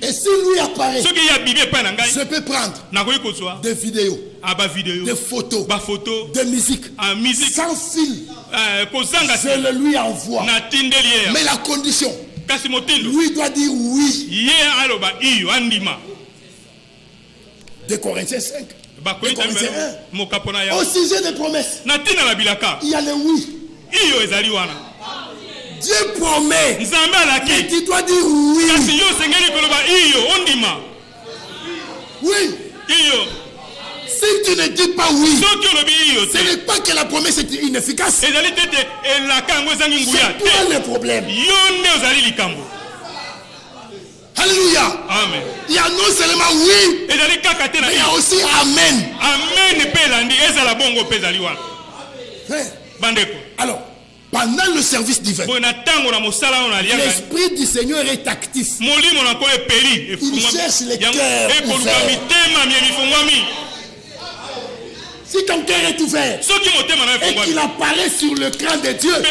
Et si lui apparaît, je peux prendre des vidéos, des photos, des musiques, sans fil. Je le lui envoie. Mais la condition, lui doit dire oui. 2 Corinthiens 5. 2 Corinthiens 1. Au sujet des promesses, il y a le oui. Dieu promet. Mais tu dois dire oui. Oui. Si tu ne dis pas oui, ce n'est pas que la promesse est inefficace. C'est toi le problème. Alléluia. Amen. Il y a non seulement oui, mais il y a aussi amen. Alors, pendant le service divin, l'Esprit du Seigneur est actif. Il cherche les cœurs ouverts. Si ton cœur est ouvert et qu'il apparaît sur le crâne de Dieu, Dieu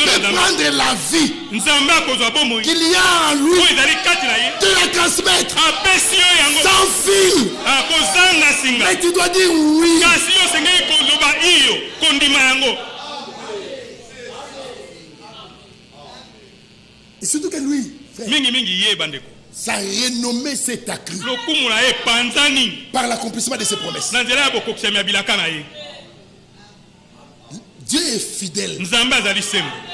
peut prendre la vie qu'il y a en lui, de la transmettre sans fil. Mais tu dois dire oui. Et surtout que lui, sa renommée s'est accrue par l'accomplissement de ses promesses. Dieu est fidèle.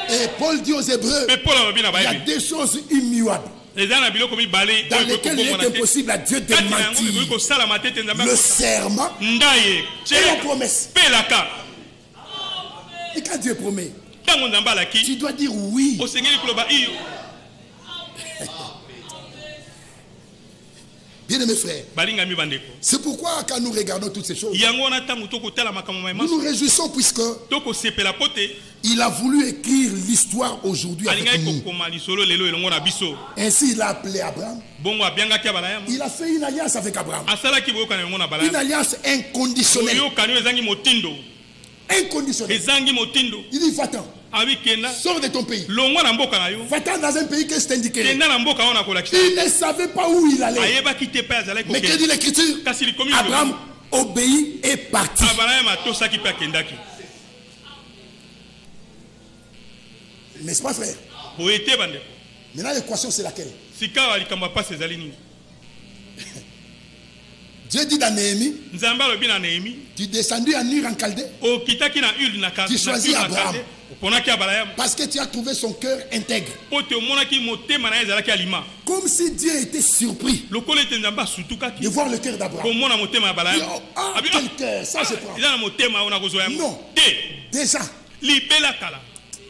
Et Paul dit aux Hébreux, il y a des choses immuables dans lesquelles il est impossible à Dieu de mentir. Le serment et la promesse. Et quand Dieu promet, tu dois dire oui. Bien-aimés frères, c'est pourquoi quand nous regardons toutes ces choses, nous nous réjouissons puisque il a voulu écrire l'histoire aujourd'hui avec nous. Ainsi il a appelé Abraham. Il a fait une alliance avec Abraham. Une alliance inconditionnelle. Inconditionnelle. Il dit va-t'en. Sors de ton pays. Va-t'en dans un pays que c'est indiqué. Il ne savait pas où il allait. Mais que dit l'Écriture? Abraham obéit et partit. N'est-ce pas, frère? Maintenant l'équation c'est laquelle? Dieu dit dans Néhémie, tu descendis en Ur en Chaldée, tu choisis Abraham parce que tu as trouvé son cœur intègre. Comme si Dieu était surpris de voir le cœur d'Abraham. Ah, quel cœur, ça je prends. Non, déjà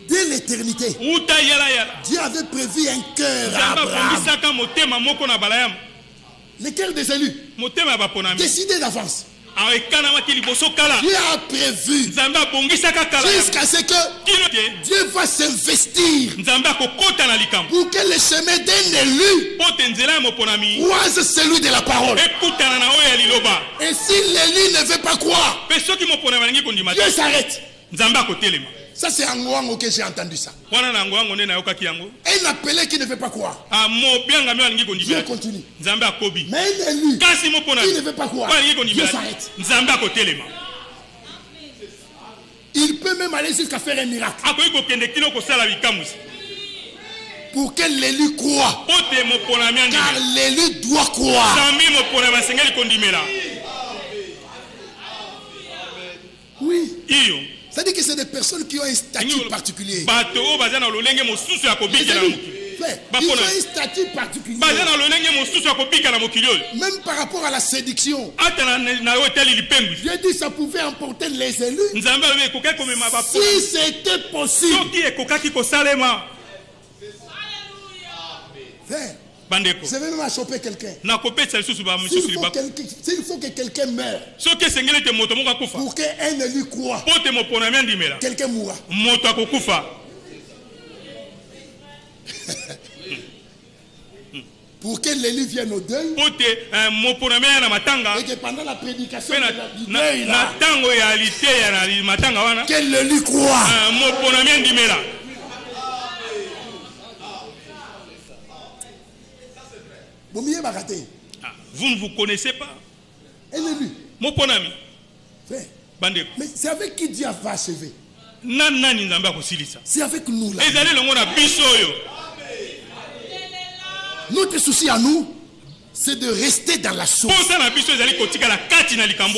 dès l'éternité, Dieu avait prévu un cœur à Abraham. Le cœur des élus, décidé d'avance. Dieu a prévu jusqu'à ce que Dieu va s'investir pour que le chemin d'un élu croise celui de la parole. Et si l'élu ne veut pas croire, Dieu s'arrête. Ça c'est en Ngoango que j'ai entendu ça. Un appelé qui ne veut pas croire, Dieu continue. Mais un élu qui ne veut pas croire, Dieu s'arrête. Il peut même aller jusqu'à faire un miracle pour que l'élu croit, car l'élu doit croire. Oui. C'est-à-dire que c'est des personnes qui ont un statut particulier. Ils ont un statut particulier. Même par rapport à la séduction. Dieu dit que ça pouvait emporter les élus. Si c'était possible. Frère, je vais même choper quelqu'un. S'il faut que quelqu'un meure pour qu'un élu croit, quelqu'un mourra. Pour que l'élu vienne au deuil. Et que pendant la prédication de deuil là, que l'élu croit. Vous ne vous connaissez pas. Et l'élu. Mais c'est avec qui Dieu va achever. C'est avec nous là. Notre souci à nous, c'est de rester dans la chose.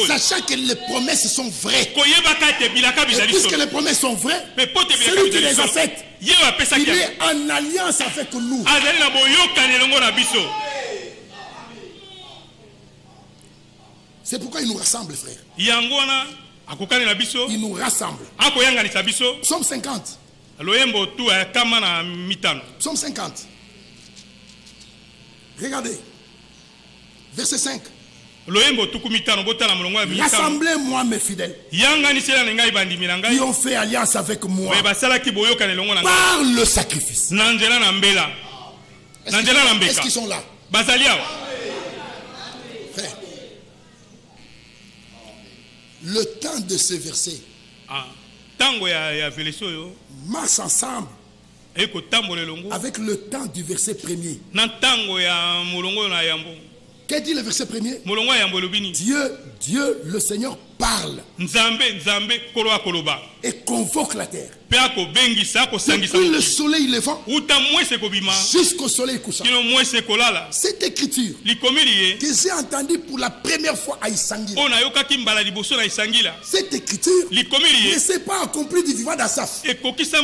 Sachant que les promesses sont vraies. Et puisque les promesses sont vraies, celui qui les a faites, il est en alliance avec nous. C'est pourquoi il nous rassemble, frère. Il nous rassemble. Psaume 50. Psaume 50. Regardez. Verset 5. Rassemblez-moi mes fidèles qui ont fait alliance avec moi par le sacrifice. Est-ce qu'ils sont là? Frère, le temps de ce verset marche ensemble avec le temps du verset premier. Qu'est-ce dit le verset premier? Dieu, le Seigneur parle et convoque la terre. Depuis le soleil levant jusqu'au soleil couchant. Cette écriture que j'ai entendue pour la première fois à Isangila, cette écriture ne s'est pas accomplie du vivant d'Asaph. Ça ne s'est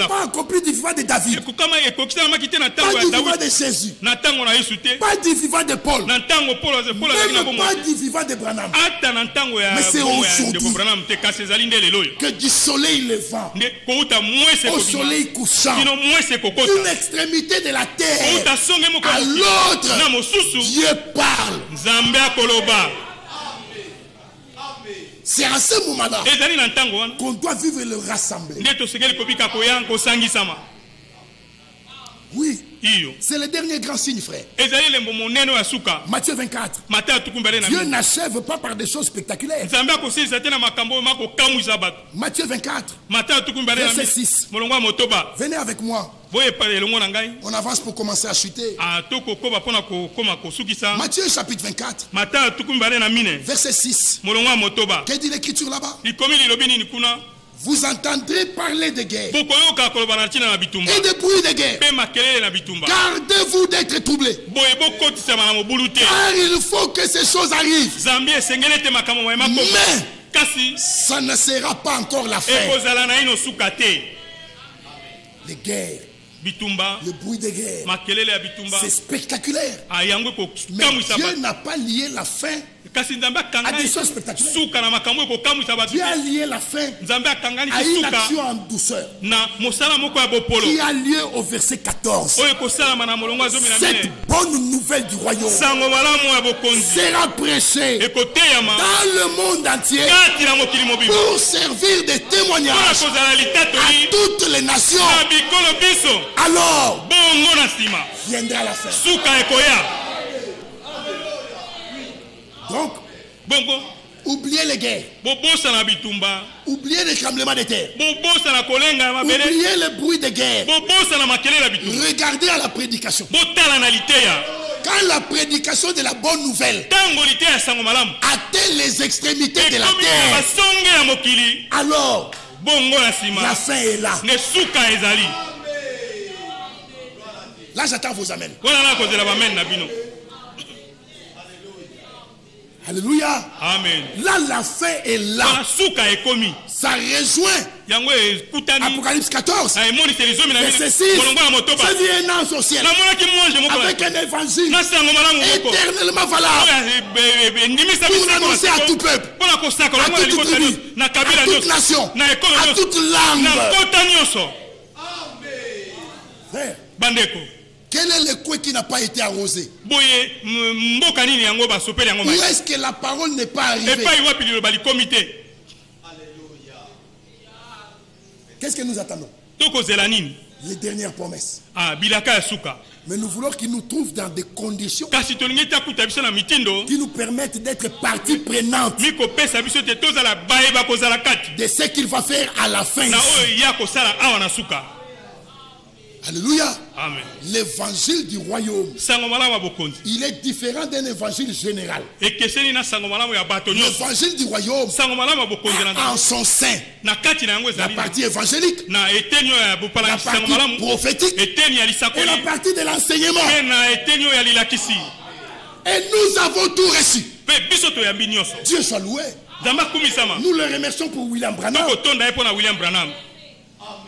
pas accomplie du vivant de David, pas du vivant de Jésus, pas du vivant de Paul, même pas du vivant de Branham. Mais c'est aujourd'hui que du soleil levant au soleil couchant, d'une extrémité de la terre à l'autre, Dieu parle. C'est à ce moment-là qu'on doit vivre le rassemblement. Oui, c'est le dernier grand signe, frère. Matthieu 24. Dieu n'achève pas par des choses spectaculaires. Matthieu 24. Verset 6. Venez avec moi. On avance pour commencer à chuter. Matthieu chapitre 24. Verset 6. Qu'est-ce dit l'écriture là-bas? Vous entendrez parler de guerre et de bruit de guerre. Gardez-vous d'être troublés, car il faut que ces choses arrivent. Mais ça ne sera pas encore la fin. Les guerres, le bruit de guerre, c'est spectaculaire. Mais Dieu n'a pas lié la fin à des choses spectaculaires. Dieu a lié la fin à une action en douceur qui a lieu au verset 14. Cette bonne nouvelle du royaume sera prêchée dans le monde entier pour servir de témoignage à toutes les nations. Alors viendra la fin. Donc, oubliez les guerres, oubliez les tremblements de terre, oubliez le bruit de guerre. Regardez à la prédication. Quand la prédication de la bonne nouvelle atteint les extrémités de la terre, alors la fin est là. Là, j'attends vos amens. Alléluia. Amen. Là, la fin est là. Ça rejoint Apocalypse 14. Verset 6. Ça vient un ange au ciel avec un évangile éternellement valable pour l'annoncer à tout peuple, à toute tribu, à toute nation, à toute langue. Frère, quel est le coin qui n'a pas été arrosé? Où est-ce que la parole n'est pas arrivée? Qu'est-ce que nous attendons? les dernières promesses. Ah, bilaka ya suka. Mais nous voulons qu'il nous trouve dans des conditions qui nous permettent d'être partie prenante de ce qu'il va faire à la fin. Alléluia. Amen. L'évangile du royaume, il est différent d'un évangile général. L'évangile du royaume a en son sein la partie évangélique, la partie prophétique et la partie de l'enseignement. Et nous avons tout reçu. Dieu soit loué. Nous le remercions pour William Branham.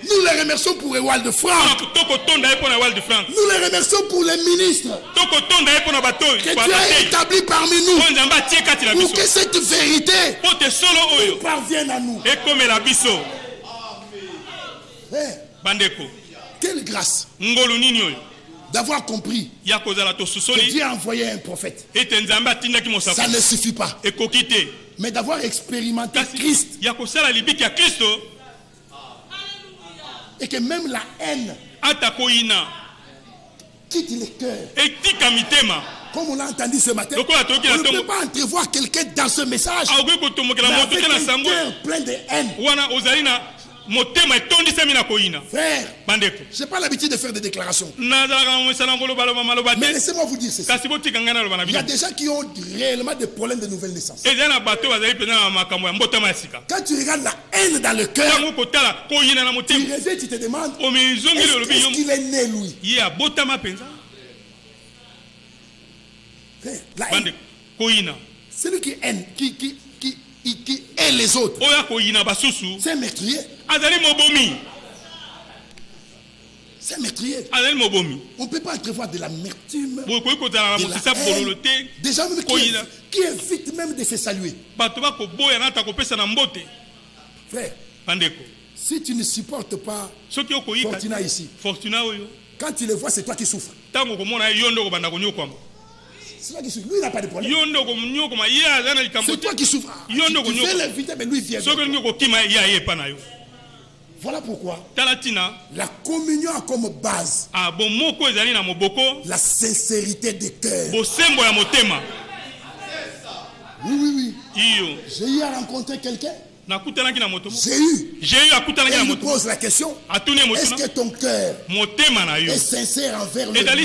Nous les remercions pour Ewald Frank. Nous les remercions pour les ministres que tu as établis parmi nous pour que cette vérité parvienne à nous. Quelle grâce d'avoir compris que Dieu a envoyé un prophète. Ça ne suffit pas. Mais d'avoir expérimenté Christ. Et que même la haine quitte les cœurs. Comme on l'a entendu ce matin, on ne peut pas entrevoir quelqu'un dans ce message mais avec un cœur plein de haine. Frère, je n'ai pas l'habitude de faire des déclarations. Mais laissez-moi vous dire ceci. Il y a des gens qui ont réellement des problèmes de nouvelle naissance. Quand tu regardes la haine dans le cœur, tu reviens, tu te demandes est-ce qu'il est né lui? Frère, la haine. Celui qui aime, qui hait les autres, c'est un meurtrier. C'est un meurtrier. On ne peut pas entrevoir de l'amertume, de la haine, des gens même qui évitent même de se saluer. Frère, si tu ne supportes pas Fortuna ici, quand tu le vois, c'est toi qui souffres. C'est toi qui souffres. Lui, il n'a pas de problème. C'est toi qui souffres. Tu veux l'inviter, mais lui vient. Voilà pourquoi la communion a comme base la sincérité des cœurs. Oui. J'ai eu à rencontrer quelqu'un. J'ai eu à il nous pose la question, est-ce que ton cœur est sincère envers le mien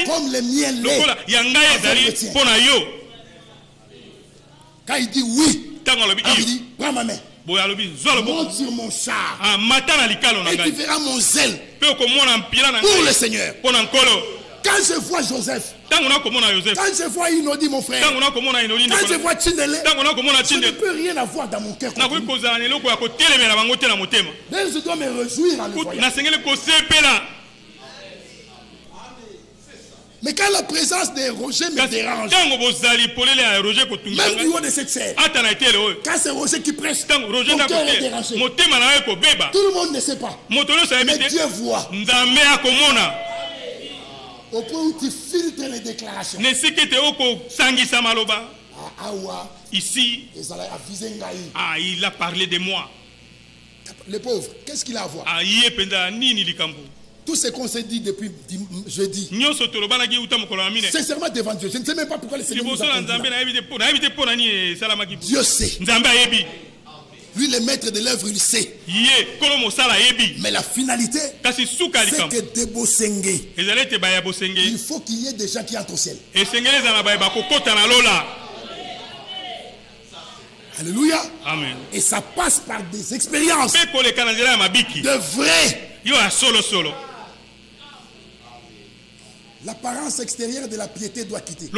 comme le mien l'est envers le tien? Quand il dit oui, il dit prends ma main, monte sur mon char et tu verras mon zèle pour le Seigneur. Quand je vois Joseph, quand je vois Inodi mon frère, quand je vois Chinele, je ne peux rien avoir dans mon cœur. Mais je dois me réjouir en le voyant. Mais quand la présence de Roger me dérange, même du haut de cette scène, quand c'est Roger qui prêche, ton cœur est dérangé. Tout le monde ne sait pas, mais Dieu voit. Au point où tu filtres les déclarations. Ici, il a parlé de moi. Le pauvre, qu'est-ce qu'il a à voir? Tout ce qu'on s'est dit depuis jeudi, sincèrement devant Dieu, je ne sais même pas pourquoi le Seigneur nous a conduits. Dieu sait. Lui, le maître de l'œuvre, il sait. Mais la finalité, c'est que Debosenge, il faut qu'il y ait des gens qui entrent au ciel. Alléluia. Amen. Et ça passe par des expériences de vrai. L'apparence extérieure de la piété doit quitter.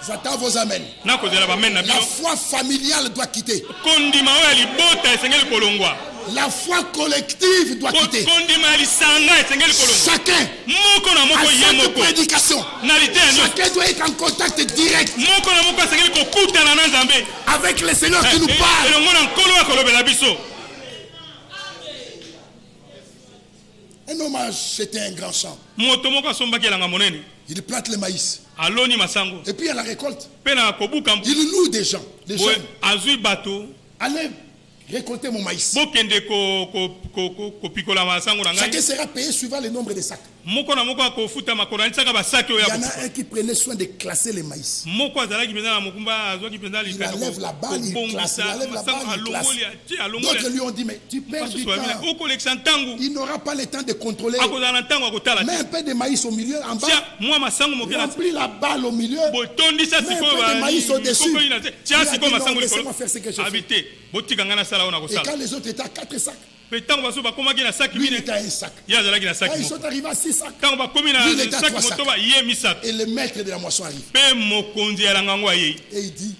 J'attends vos amens. La foi familiale doit quitter. La foi collective doit quitter. Chacun a cette prédication. Chacun doit être en contact direct avec le Seigneur qui nous parle. Un homme a acheté un grand champ. Il plante le maïs. Et puis à la récolte, il loue des gens. Des jeunes. Allez récolter mon maïs. Chacun sera payé suivant le nombre de sacs. Il y en a un qui prenait soin de classer les maïs. Il enlève la balle, il classe. D'autres lui ont dit, mais tu perds du temps. Il n'aura pas le temps de contrôler. Mets un peu de maïs au milieu, en bas. Remplis la balle au milieu. Mets un peu de maïs au-dessus. Laissez-moi faire ce que je fais. Et quand les autres étaient à 4 sacs, lui il était à 1 sac. Quand ils sont arrivés à 6 sacs, lui il était à 3 sacs. Et le maître de la moisson arrive. Et il dit,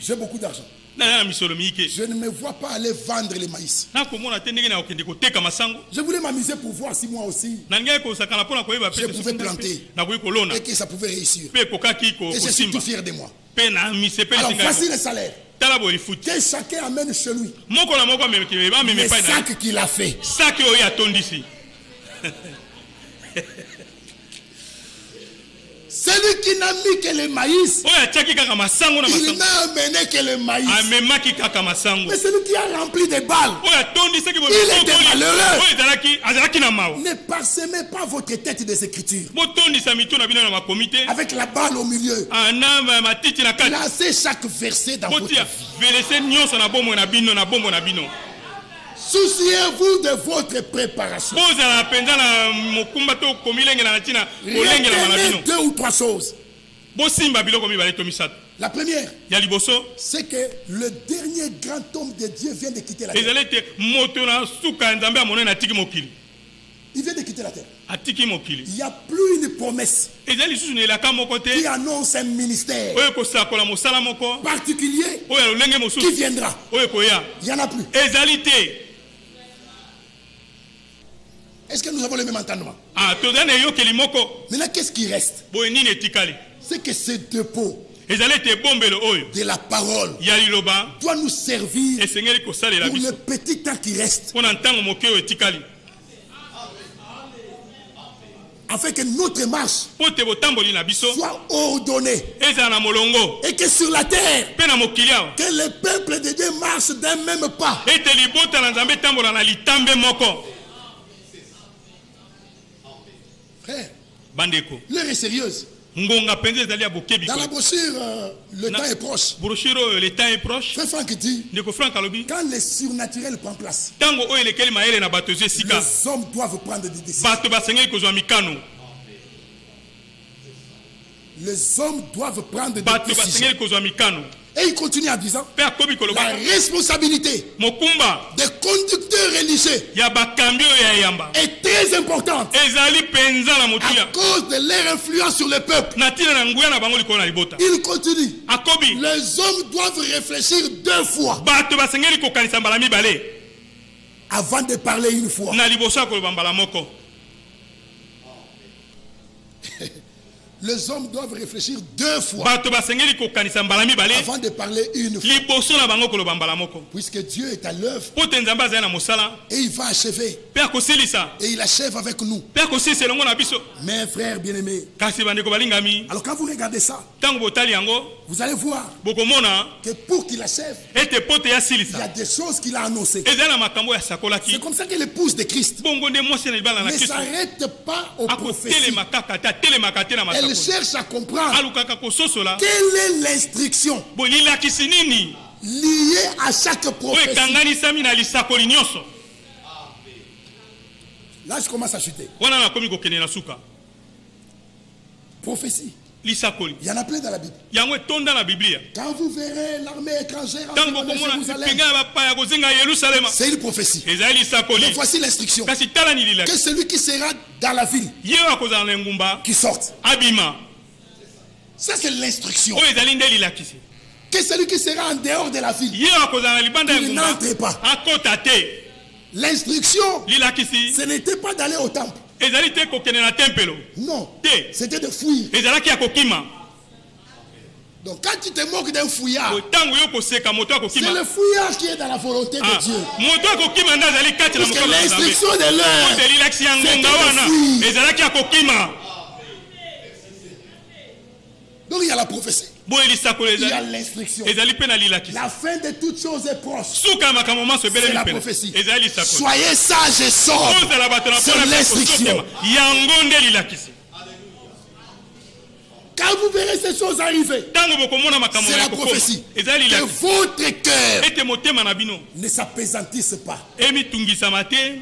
j'ai beaucoup d'argent. Je ne me vois pas aller vendre les maïs. Je voulais m'amuser pour voir si moi aussi je pouvais planter et que ça pouvait réussir. Et je suis tout fier de moi. Alors voici le salaire. Que chacun amène chez lui les sacs qu'il a fait. Celui qui n'a mis que le maïs, il n'a amené que le maïs. Mais celui qui a rempli des balles, il était malheureux. Ne parsemez pas votre tête des écritures avec la balle au milieu. Placez chaque verset dans votre vie. Souciez-vous de votre préparation. Retenez 2 ou 3 choses. La première, c'est que le dernier grand homme de Dieu vient de quitter la terre. Il vient de quitter la terre. Il n'y a plus une promesse qui annonce un ministère particulier qui viendra. Il n'y en a plus. Est-ce que nous avons le même entendement? Maintenant, qu'est-ce qui reste? C'est que ce dépôt de la parole doit nous servir pour le petit temps qui reste, afin que notre marche soit ordonnée et que sur la terre, que le peuple de Dieu marche d'un même pas. Frère, l'heure est sérieuse. Dans la brochure, le temps est proche. Frère Franck dit, quand le surnaturel prend place, les hommes doivent prendre des décisions. Les hommes doivent prendre des décisions. Et il continue en disant, la responsabilité des conducteurs religieux est très importante à cause de leur influence sur le peuple. Il continue, les hommes doivent réfléchir 2 fois avant de parler une fois. Les hommes doivent réfléchir 2 fois avant de parler une fois. Puisque Dieu est à l'œuvre et il va achever. Et il achève avec nous. Mes frères bien-aimés, alors quand vous regardez ça, vous allez voir que pour qu'il achève, il y a des choses qu'il a annoncées. C'est comme ça que l'épouse de Christ ne s'arrête pas aux prophéties. Elle cherche à comprendre quelle est l'instruction liée à chaque prophétie. Là, je commence à chuter. Prophétie. Il y en a plein dans la Bible. Quand vous verrez l'armée étrangère en Jérusalem, c'est une prophétie. Mais voici l'instruction. Que celui qui sera dans la ville, qui sorte. Ça, c'est l'instruction. Que celui qui sera en dehors de la ville, qu'il n'entre pas. L'instruction, ce n'était pas d'aller au temple. Non, c'était de fuir. Donc quand tu te moques d'un fouillard, c'est le fouillard qui est dans la volonté de Dieu. Parce que l'instruction de l'heure, c'est de fuir. Donc il y a la prophétie. Il y a l'instruction. La fin de toutes choses est proche. C'est la prophétie. Soyez sages et sobres. C'est l'instruction. Quand vous verrez ces choses arriver, c'est la prophétie. Que votre cœur ne s'apaisantisse pas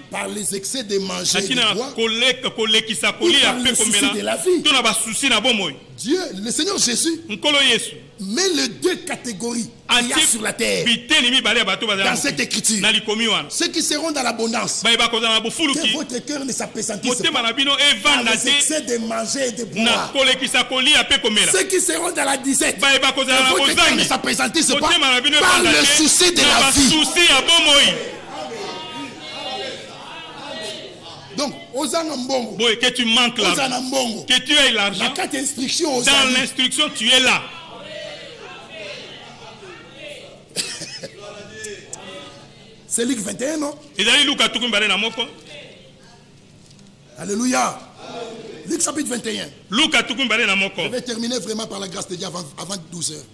par les excès de manger et de boire ou par le souci de la vie. Dieu, le Seigneur Jésus, met les deux catégories qu'il y a sur la terre dans cette écriture. Ceux qui seront dans l'abondance, que votre cœur ne s'apaisantisse pas par les excès de manger et de boire. Ceux qui seront dans la disette, que votre cœur ne s'apaisantisse pas par le souci de la vie. Donc, que tu manques là, que tu aies l'argent, dans l'instruction tu es là. C'est Luc 21, non? Alléluia. Luc chapitre 21. Je vais terminer vraiment par la grâce de Dieu avant 12 heures.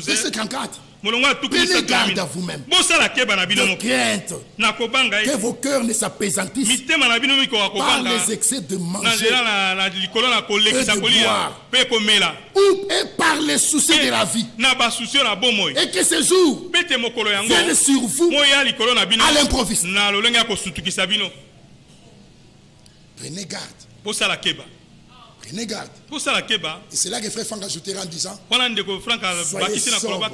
Verset 34. Prenez garde à vous-même. De crainte que vos cœurs ne s'apaisantissent par les excès de manger et de boire et par les soucis de la vie. Et que ce jour vienne sur vous à l'improviste. Prenez garde. Prenez garde. Et c'est là que frère Franck ajoutera en disant: soyez sobres.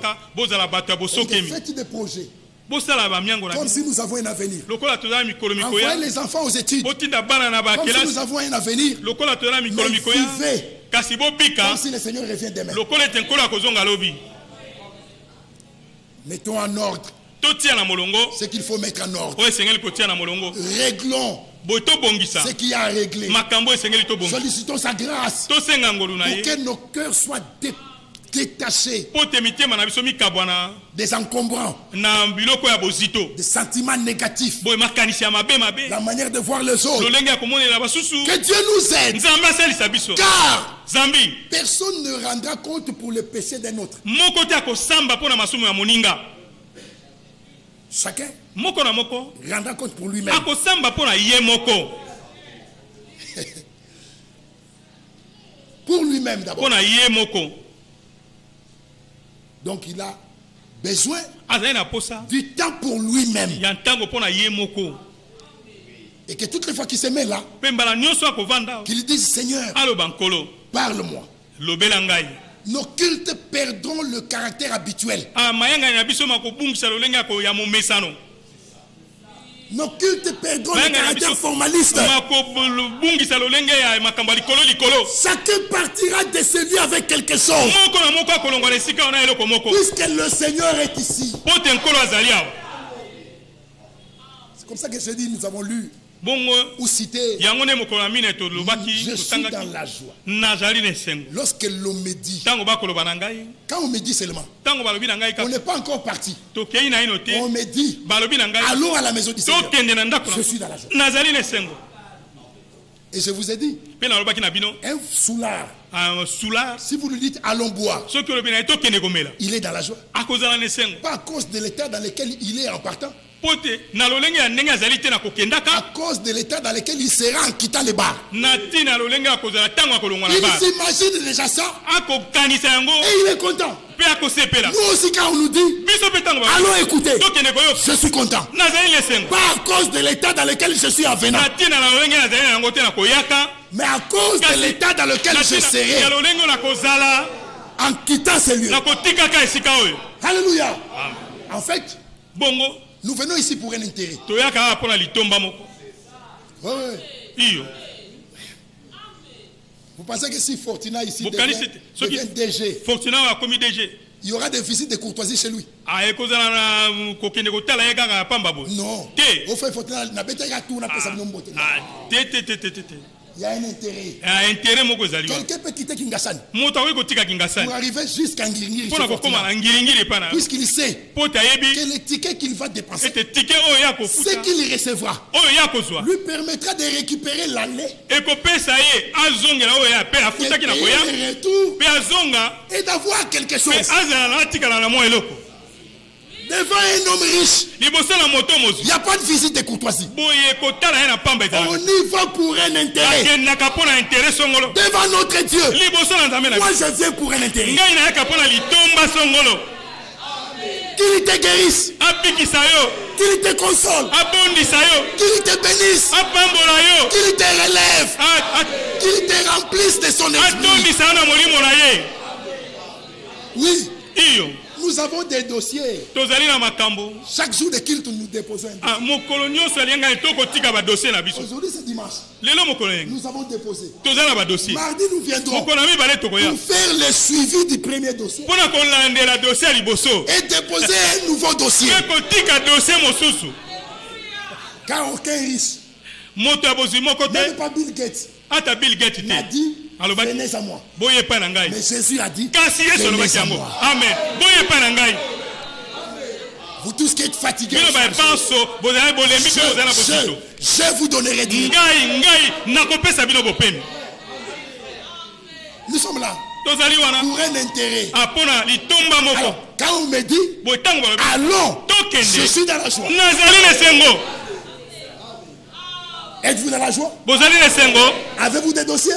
Faites des projets comme si nous avons un avenir. Envoyez les enfants aux études comme si nous avons un avenir. Mais vivez comme si le Seigneur revient demain. Mettons en ordre ce qu'il faut mettre en ordre. Réglons ce qu'il y a à régler. Sollicitons sa grâce pour que nos cœurs soient détachés des encombrants, des sentiments négatifs, la manière de voir les autres. Que Dieu nous aide, car personne ne rendra compte pour le péché d'un autre. Chacun rendra compte pour lui-même. Pour lui-même d'abord. Donc il a besoin du temps pour lui-même. Et que toutes les fois qu'il se met là, qu'il dise: Seigneur, parle-moi. Nos cultes perdront le caractère habituel. Nos cultes perdront le caractère formaliste. Chacun partira de ce lieu avec quelque chose. Puisque le Seigneur est ici. C'est comme ça que je dis, nous avons lu ou cité: je suis dans la joie. Lorsque l'on me dit, quand on me dit seulement, on n'est pas encore parti, on me dit: allons à la maison du Seigneur, je suis dans la joie. Et je vous ai dit, un soulard, si vous lui dites allons boire, il est dans la joie. Pas à cause de l'état dans lequel il est en partant, à cause de l'état dans lequel il sera en quittant les bars. Il s'imagine déjà ça et il est content. Nous aussi, quand on nous dit allons écouter, je suis content. Pas à cause de l'état dans lequel je suis en venant, mais à cause de l'état dans lequel je serai en quittant ces lieux. Alléluia. En fait, nous venons ici pour un intérêt. Ouais. Vous pensez que si Fortuna ici devient DG, il y aura des visites de courtoisie chez lui? Non. Au fait, Fortuna n'a pas été à tout, on a fait ça. Il y a un intérêt. Quelqu'un peut quitter Kingasani pour arriver jusqu'à Ngingiri. Puisqu'il sait que le ticket qu'il va dépenser, ce qu'il recevra, lui permettra de récupérer l'aller et et d'avoir quelque chose. Devant un homme riche, il n'y a pas de visite de courtoisie. On y va pour un intérêt. Devant notre Dieu, moi je viens pour un intérêt. Qu'il te guérisse, qu'il te console, qu'il te bénisse, qu'il te relève, qu'il te remplisse de son esprit. Oui. Nous avons des dossiers. Chaque jour de culte, nous déposons un dossier. Aujourd'hui, c'est dimanche. Nous avons déposé. Mardi, nous viendrons pour faire le suivi du premier dossier et déposer un nouveau dossier. Car aucun riche, même pas Bill Gates, n'a dit venez à moi. Mais Jésus a dit venez à moi. Amen. Vous tous qui êtes fatigués, je vous donnerai du. Nous sommes là pour un intérêt. Alors, quand on me dit allons, je suis dans la joie. Êtes-vous dans la joie? Avez-vous des dossiers?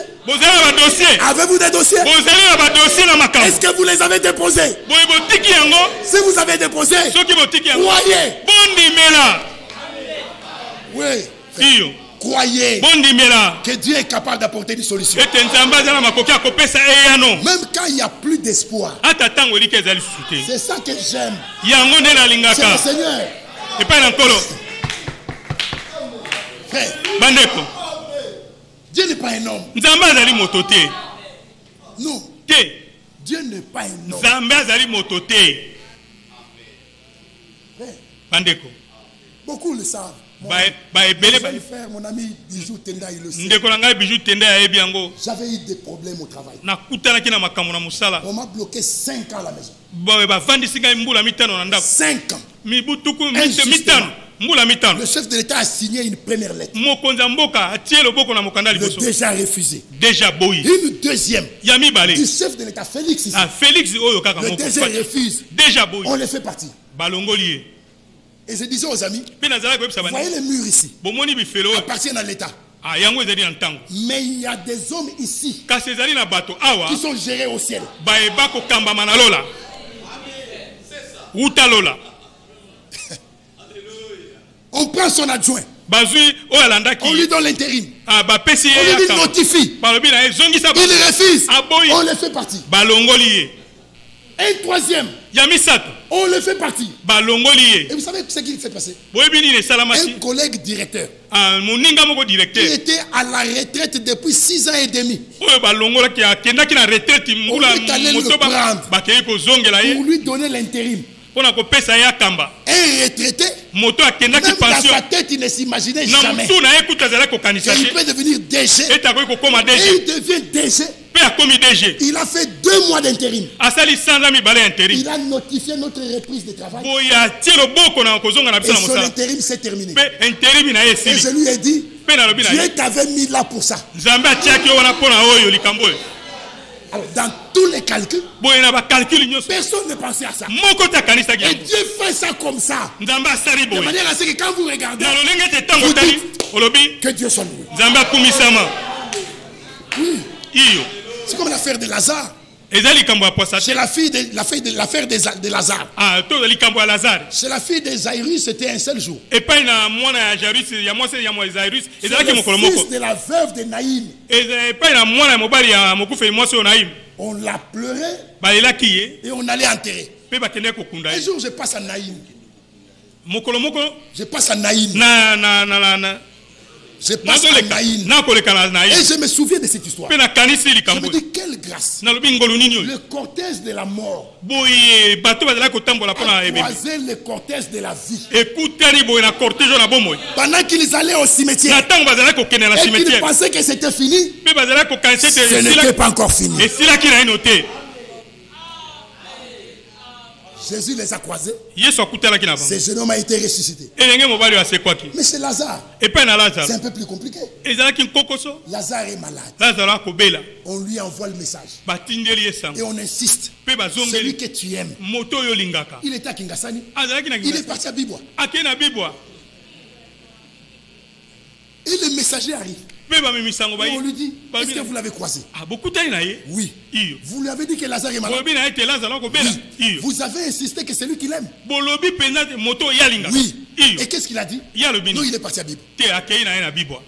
Avez-vous des dossiers? Est-ce que vous les avez déposés? Si vous avez déposé, croyez. Oui. Croyez que Dieu est capable d'apporter des solutions. Même quand il n'y a plus d'espoir. C'est ça que j'aime. C'est le Seigneur. Frère, Dieu n'est pas un homme. Non. Dieu n'est pas un homme. Frère, beaucoup le savent. Frère, mon ami Bijou Tenda, il le sait. J'avais eu des problèmes au travail. On m'a bloqué 5 ans à la maison. 5 ans. Le chef de l'État a signé une première lettre. Le déjà refusé. Une deuxième. Du chef de l'État, Félix. Le deuxième refuse. On le fait partir. Et je disais aux amis, voyez les murs ici, appartiennent à l'État. Mais il y a des hommes ici qui sont gérés au ciel. On prend son adjoint. On lui donne l'intérim. On lui notifie. Il refuse. On le fait partir. Un troisième. On le fait partir. Et vous savez ce qui s'est passé? Un collègue directeur qui était à la retraite depuis 6 ans et demi. On est allé le prendre pour lui donner l'intérim. Un retraité, même dans sa tête, il ne s'imaginait jamais qu'il peut devenir DG. Et il devient DG. Il a fait 2 mois d'intérim. Il a notifié notre reprise de travail. Et son intérim s'est terminé. Et je lui ai dit, Dieu t'avait mis là pour ça. Alors, dans tous les calculs, personne ne pensait à ça. Et Dieu fait ça comme ça. De manière à ce que quand vous regardez, vous dites que Dieu soit loué. Oui. C'est comme l'affaire de Lazare. C'est l'affaire de Lazare. C'est la fille de Jairus, c'était un seul jour. C'est le fils de la veuve de Naïm. On l'a pleuré et on allait enterrer. Un jour, je passe à Naïm. Je passe à Naïn. Et je me souviens de cette histoire. Je me dis, quelle grâce. Le cortège de la mort a croisé le cortège de la vie. Pendant qu'ils allaient au cimetière et qu'ils pensaient que c'était fini, ce n'était pas encore fini. Jésus les a croisés. Ce jeune homme a été ressuscité. Mais c'est Lazare. C'est un peu plus compliqué. Lazare est malade. On lui envoie le message. Et on insiste. Celui que tu aimes. Il était à Kingasani. Il est parti à Bibwa. Et le messager arrive. Et on lui dit, est-ce que vous l'avez croisé? Oui. Vous lui avez dit que Lazare est malade. Oui. Vous avez insisté que c'est lui qui l'aime. Oui. Et qu'est-ce qu'il a dit? Non, il est parti à Bibwa.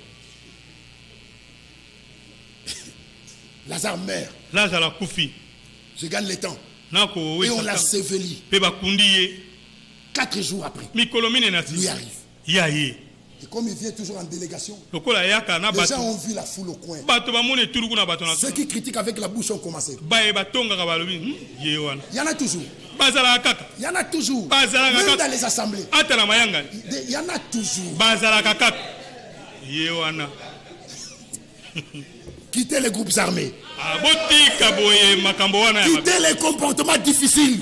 Lazare meurt. Je gagne le temps. Et on l'a séveli. 4 jours après, lui arrive. Et comme il vient toujours en délégation, les gens ont vu la foule au coin. Ceux qui critiquent avec la bouche ont commencé. Il y en a toujours. Il y en a toujours. Même dans les assemblées. Il y en a toujours. Quittez les groupes armés. Quittez les comportements difficiles.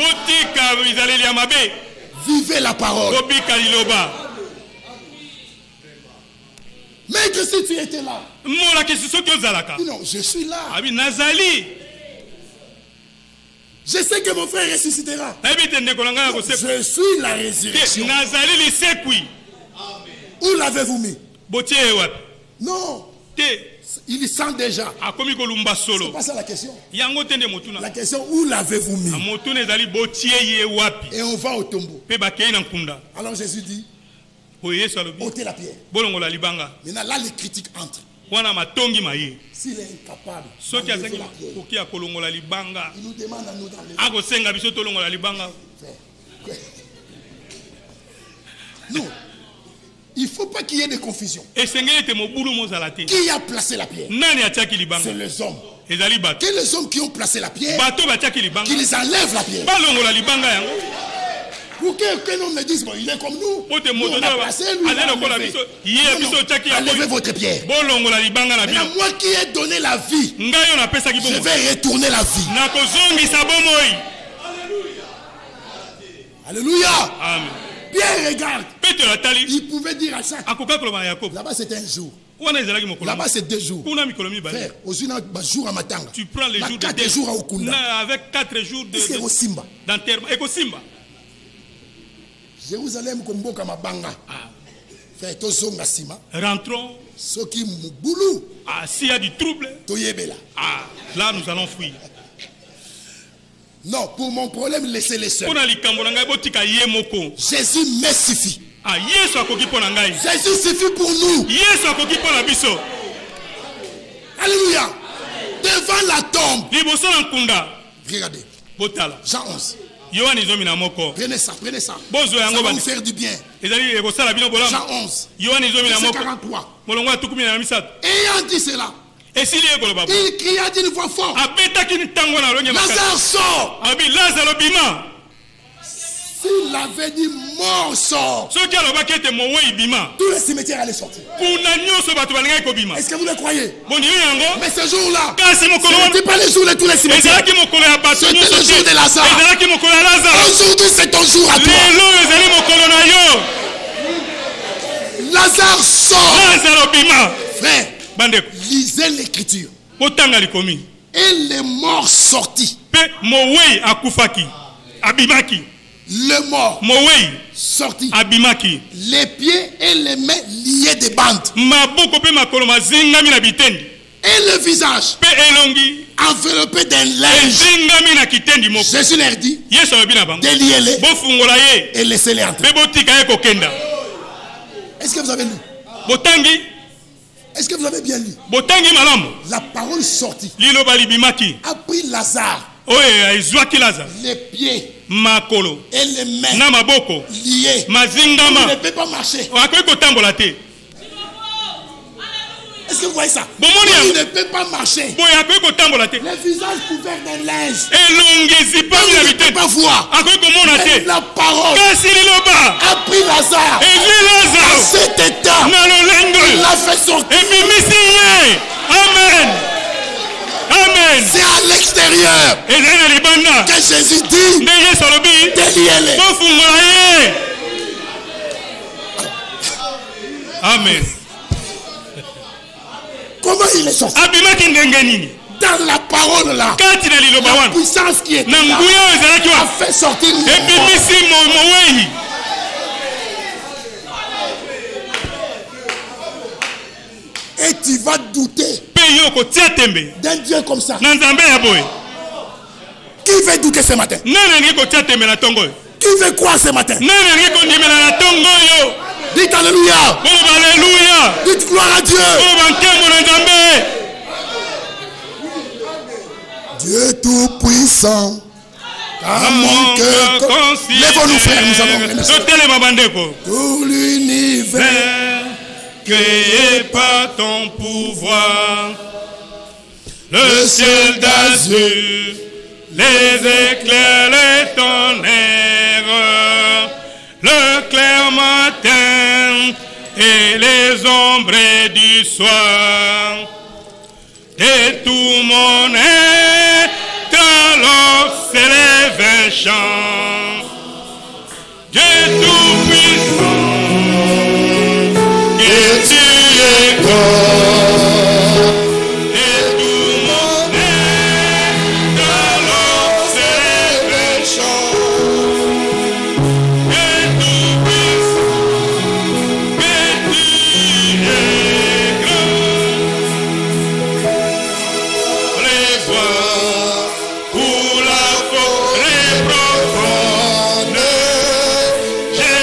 Vivez la parole. Mais que si tu étais là. Non, je suis là. Je sais que mon frère ressuscitera. Non, je suis la résurrection. Où l'avez-vous mis? Non. Il sent déjà. C'est pas ça la question. La question, où l'avez-vous mis? Et on va au tombeau. Alors Jésus dit, ôtez la pierre. Maintenant là les critiques entrent. S'il est incapable d'enlever la pierre, il nous demande à nous d'enlever. Non. Il ne faut pas qu'il y ait de confusion. Qui a placé la pierre? C'est les hommes. Que les hommes qui ont placé la pierre, qu'ils enlèvent la pierre. Pour que l'on me dise, bon, il est comme nous. Nous on a placé, lui on a enlevé. Enlevez votre pierre. Maintenant, moi qui ai donné la vie, je vais retourner la vie. Alléluia. Amen. Pierre regarde. Il pouvait dire à chaque. Là-bas c'était un jour. Là-bas c'est 2 jours. Frère, au jour à Matanga. Tu prends les jours de 4 jours à Okunda. Avec 4 jours d'enterrement. Jérusalem Komboka Mabanga. Frère, tozonga sima. Rentrons. Soki Mubulu. S'il y a du trouble. Toyebela. Là nous allons fuir. Non, pour mon problème, laissez-les seuls. Jésus me suffit. Jésus suffit pour nous. Alléluia. Devant la tombe. Regardez. Jean 11. Prenez ça. Ça va vous faire du bien. Jean 11. Verset 43. Ayant dit cela, il cria d'une voix forte, Lazare sort. S'il avait dit mort sort, tous les cimetières allaient sortir. Est-ce que vous le croyez? Mais ce jour-là, ce n'était pas le jour de tous les cimetières. C'était le jour de Lazare. Aujourd'hui c'est ton jour à toi. Lazare sort. Frère, lisez l'écriture. Et les morts sortis. Le mort sorti. Les pieds et les mains liés des bandes. Et le visage enveloppé d'un linge. Jésus leur dit, déliez-les et laissez-les entrer. Est-ce que vous avez lu? Est-ce que vous avez bien lu? La parole sortie a pris Lazare. Les pieds et les mains liés. Il ne peut pas marcher. Est-ce que vous voyez ça? Il ne peut pas marcher. Le visage couvert d'un linge. Il ne peut pas voir. Et la parole a pris Lazare. Dans cet état, il l'a fait sortir. Amen. Amen. C'est à l'extérieur que Jésus dit déliez-les. Amen. Comment il est sorti? Dans la parole là, la puissance qui est là a fait sortir et tu vas douter d'un Dieu comme ça. Qui veut douter ce matin? Qui veut croire ce matin? Dites alléluia. Dites gloire à Dieu. Dieu tout-puissant, à mon cœur. Lèvons-nous, frères, nous allons. Tout l'univers créé par ton pouvoir, le ciel d'azur, les éclairs, les tonnerres, le clair matin et les ombres du soir. Et tout mon être alors s'élève un chant. Dieu tout-puissant, et tu es God. Et tout mon être alors s'élève un chant. Et tout-puissant, et tu es grand. Pour la forêt profonde, j'ai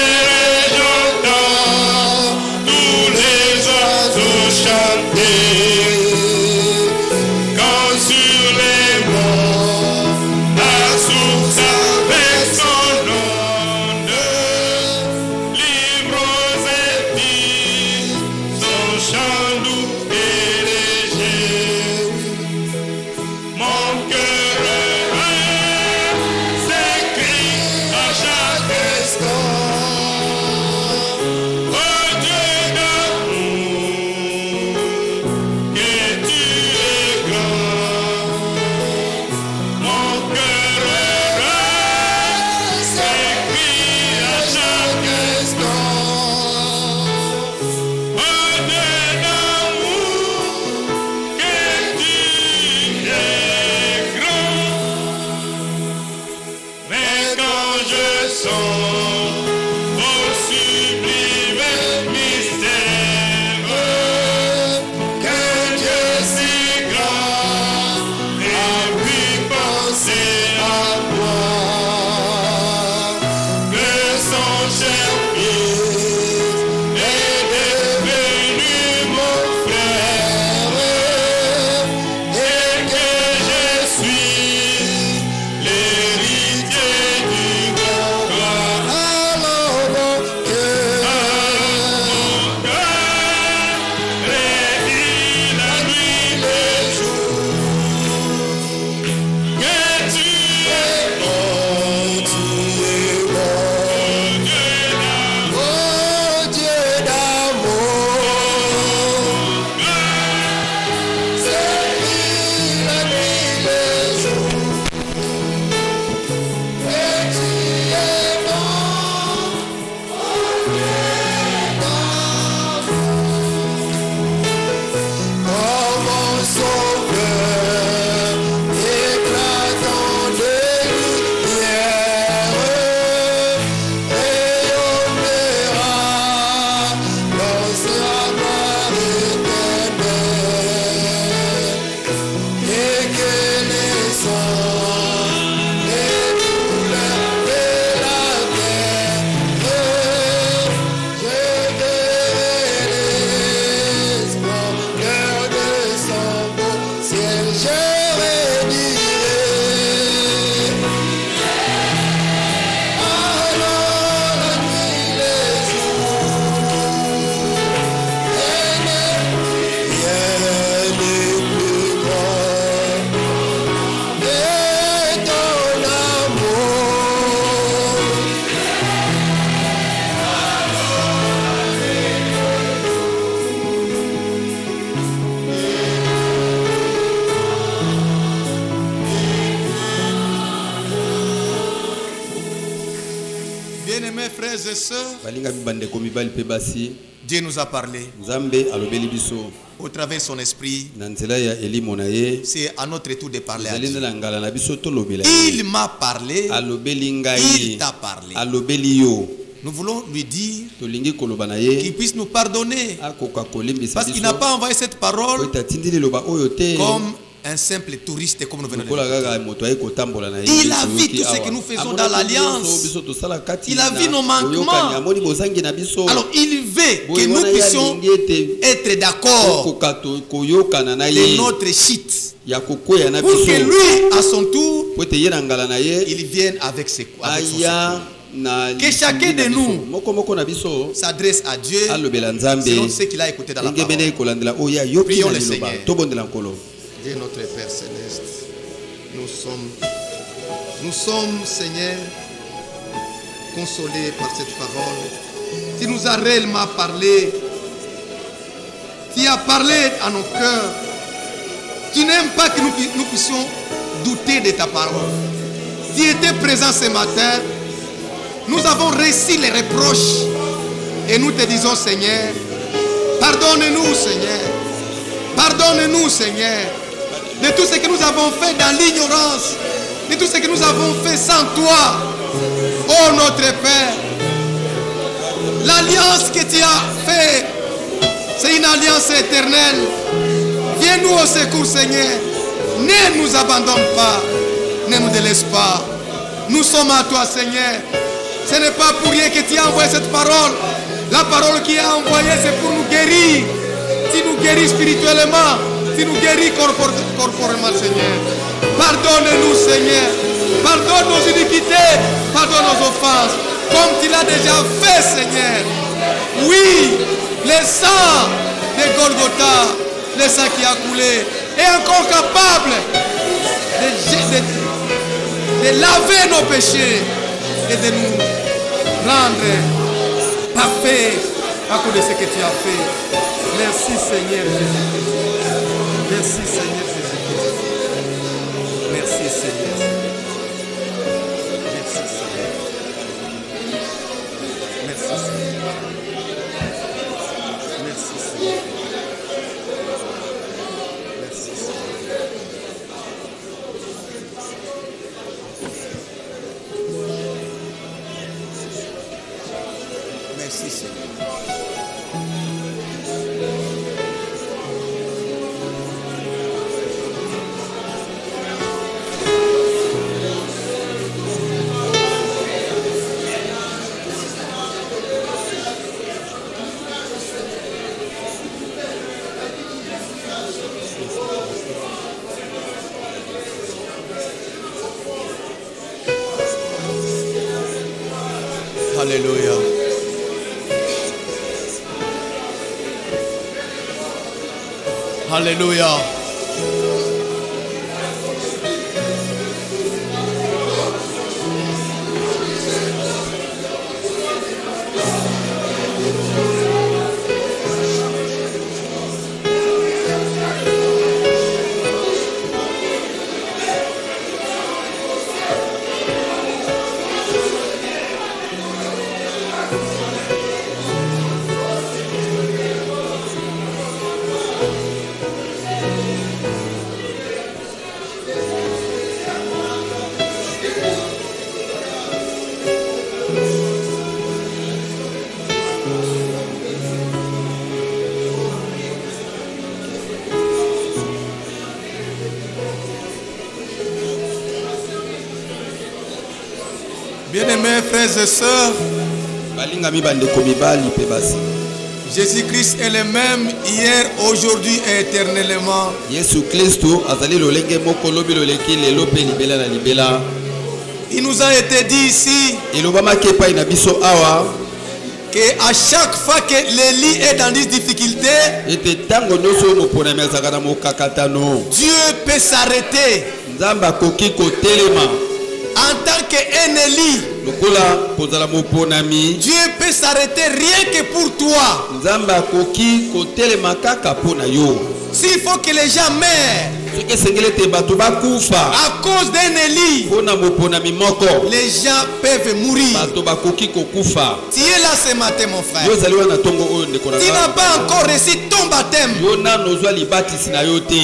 frères et sœurs, Dieu nous a parlé au travers de son esprit. C'est à notre tour de parler à Dieu. Il m'a parlé, il t'a parlé. Nous voulons lui dire qu'il puisse nous pardonner, parce qu'il n'a pas envoyé cette parole comme un simple touriste, comme nous venons de le dire. Il a vu tout ce que nous faisons dans l'alliance. Il a vu nos manquements. Alors il veut que nous puissions être d'accord de notre chute, pour que lui, à son tour, il vienne avec son que chacun de nous s'adresse à Dieu selon ce qu'il a écouté dans la parole. Prions le Seigneur. Dieu notre Père Céleste, nous sommes, Seigneur, consolés par cette parole. Tu nous as réellement parlé. Tu as parlé à nos cœurs. Tu n'aimes pas que nous puissions douter de ta parole. Tu étais présent ce matin. Nous avons reçu les reproches et nous te disons, Seigneur, pardonne-nous, Seigneur. Pardonne-nous, Seigneur, de tout ce que nous avons fait dans l'ignorance, de tout ce que nous avons fait sans toi. Oh notre Père, l'alliance que tu as faite, c'est une alliance éternelle. Viens-nous au secours, Seigneur. Ne nous abandonne pas, ne nous délaisse pas. Nous sommes à toi, Seigneur. Ce n'est pas pour rien que tu as envoyé cette parole. La parole qui est envoyée, c'est pour nous guérir. Tu nous guéris spirituellement. Tu nous guéris corporellement, Seigneur. Pardonne-nous, Seigneur. Pardonne nos iniquités. Pardonne nos offenses. Comme tu l'as déjà fait, Seigneur. Oui, le sang de Golgotha, le sang qui a coulé, est encore capable de laver nos péchés et de nous rendre parfaits à cause de ce que tu as fait. Merci, Seigneur Jésus-Christ. Merci, Seigneur Jésus-Christ. Merci, Seigneur. Merci, Seigneur. Merci, Seigneur. Merci, Seigneur. Merci, Seigneur. Merci, Seigneur. Alléluia. Alléluia. Bien-aimés frères et sœurs, Jésus-Christ est le même hier, aujourd'hui et éternellement. Il nous a été dit ici qu'à chaque fois que l'Élie est dans des difficultés, Dieu peut s'arrêter. En tant qu'un Élie, Dieu peut s'arrêter rien que pour toi. Si S'il faut que les gens meurent à cause d'un Élie, les gens peuvent mourir. Tu es là ce matin, mon frère. Tu n'as pas encore reçu ton baptême.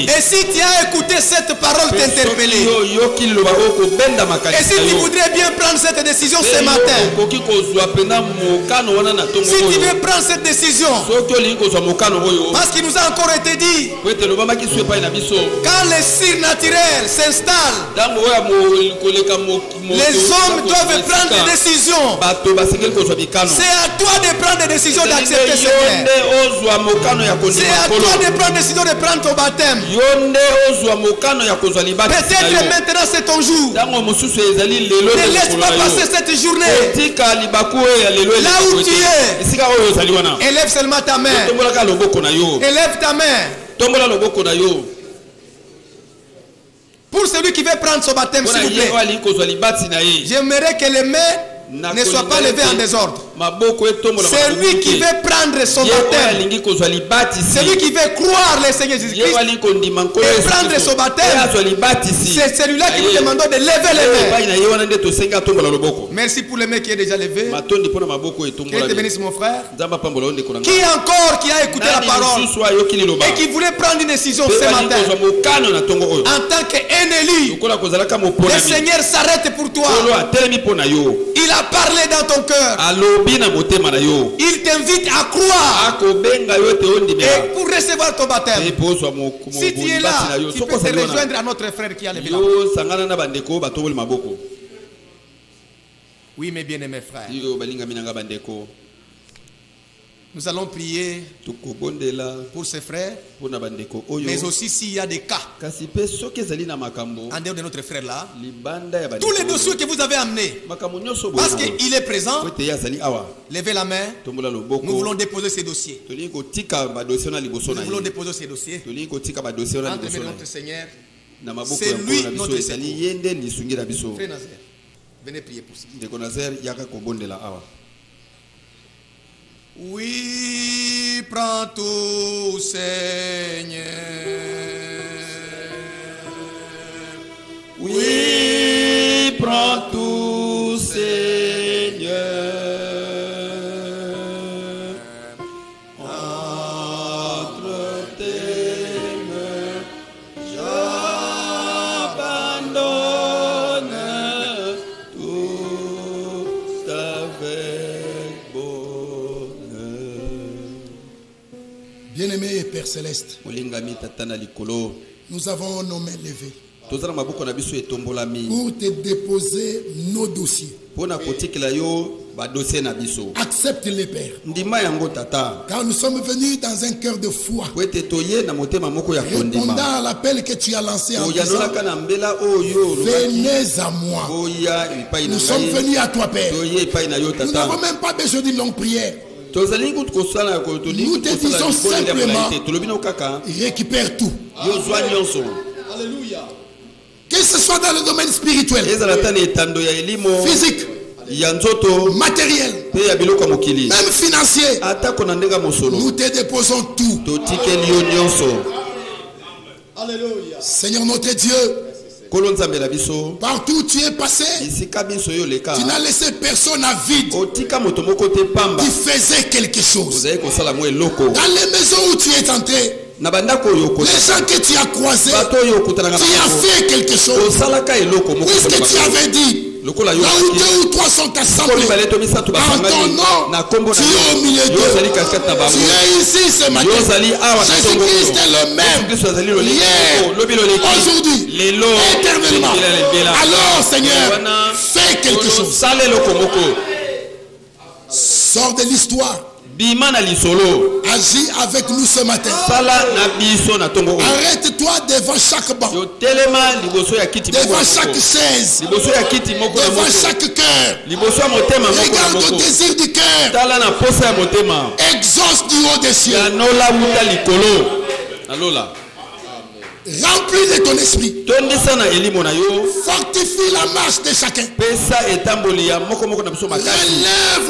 Et si tu as écouté cette parole t'interpeller, et si tu voudrais bien prendre cette décision ce matin, si tu veux prendre cette décision, parce qu'il nous a encore été dit, quand les cires naturels s'installent, les hommes doivent prendre des décisions. C'est à toi de prendre des décisions d'accepter ce frère. C'est à toi de prendre des décisions de prendre ton baptême. Peut-être maintenant c'est ton jour. Ne laisse pas passer cette journée. Là où tu es, élève seulement ta main. Élève ta main. Pour celui qui veut prendre son baptême, s'il vous plaît, j'aimerais que les mains ne soient pas levées en désordre. C'est lui qui veut prendre son baptême. C'est lui qui veut croire le Seigneur Jésus-Christ et prendre son baptême. C'est celui-là qui nous demande de lever les mains. Merci pour les mains qui est déjà levé. Que te bénisse mon frère. Qui encore qui a écouté la parole et qui voulait prendre une décision ce matin en tant qu'un élu, le Seigneur s'arrête pour toi. Il a parlé dans ton cœur. Il t'invite à croire et pour recevoir ton baptême. Si tu es là, tu peux te rejoindre à notre frère qui a levé la main. Oui, mes bien-aimés frères, nous allons prier pour ces frères, mais aussi s'il y a des cas en dehors de notre frère là, tous les dossiers que vous avez amenés, parce qu'il est présent, levez la main, nous voulons déposer ces dossiers. Nous voulons déposer ces dossiers entre notre Seigneur. C'est lui notre Seigneur. Frère Nazaire, venez prier pour ça. Oui, prends tout, Seigneur. Oui, prends tout, Seigneur. Entre tes mains, j'abandonne tout avec bonheur. Bien-aimé Père Céleste, nous avons nos mains levées pour te déposer nos dossiers. Accepte les pères, car nous sommes venus dans un cœur de foi, répondant à l'appel que tu as lancé en disant: venez à moi. Nous sommes venus à toi, Père. Nous n'avons même pas besoin d'une longue prière. Nous te disons simplement: récupère tout. Alléluia. Que ce soit dans le domaine spirituel, physique, matériel, même financier, nous te déposons tout. Alléluia. Seigneur notre Dieu, partout où tu es passé, tu n'as laissé personne à vide. Tu faisais quelque chose. Dans les maisons où tu es entré, les gens que tu as croisés, tu as fait quelque chose. Puisque tu avais dit: là où 2 ou 3 sont assemblés en ton nom, tu es au milieu d'eux. Tu es ici ce matin. Jésus-Christ est le même hier, aujourd'hui, éternellement. Alors Seigneur, fais quelque chose. Sors de l'histoire. Agis avec nous ce matin. Arrête-toi devant chaque banc, devant chaque chaise, devant chaque cœur. Regarde au désir du cœur. Exauce du haut des cieux. Remplis de ton esprit. Fortifie la marche de chacun. Relève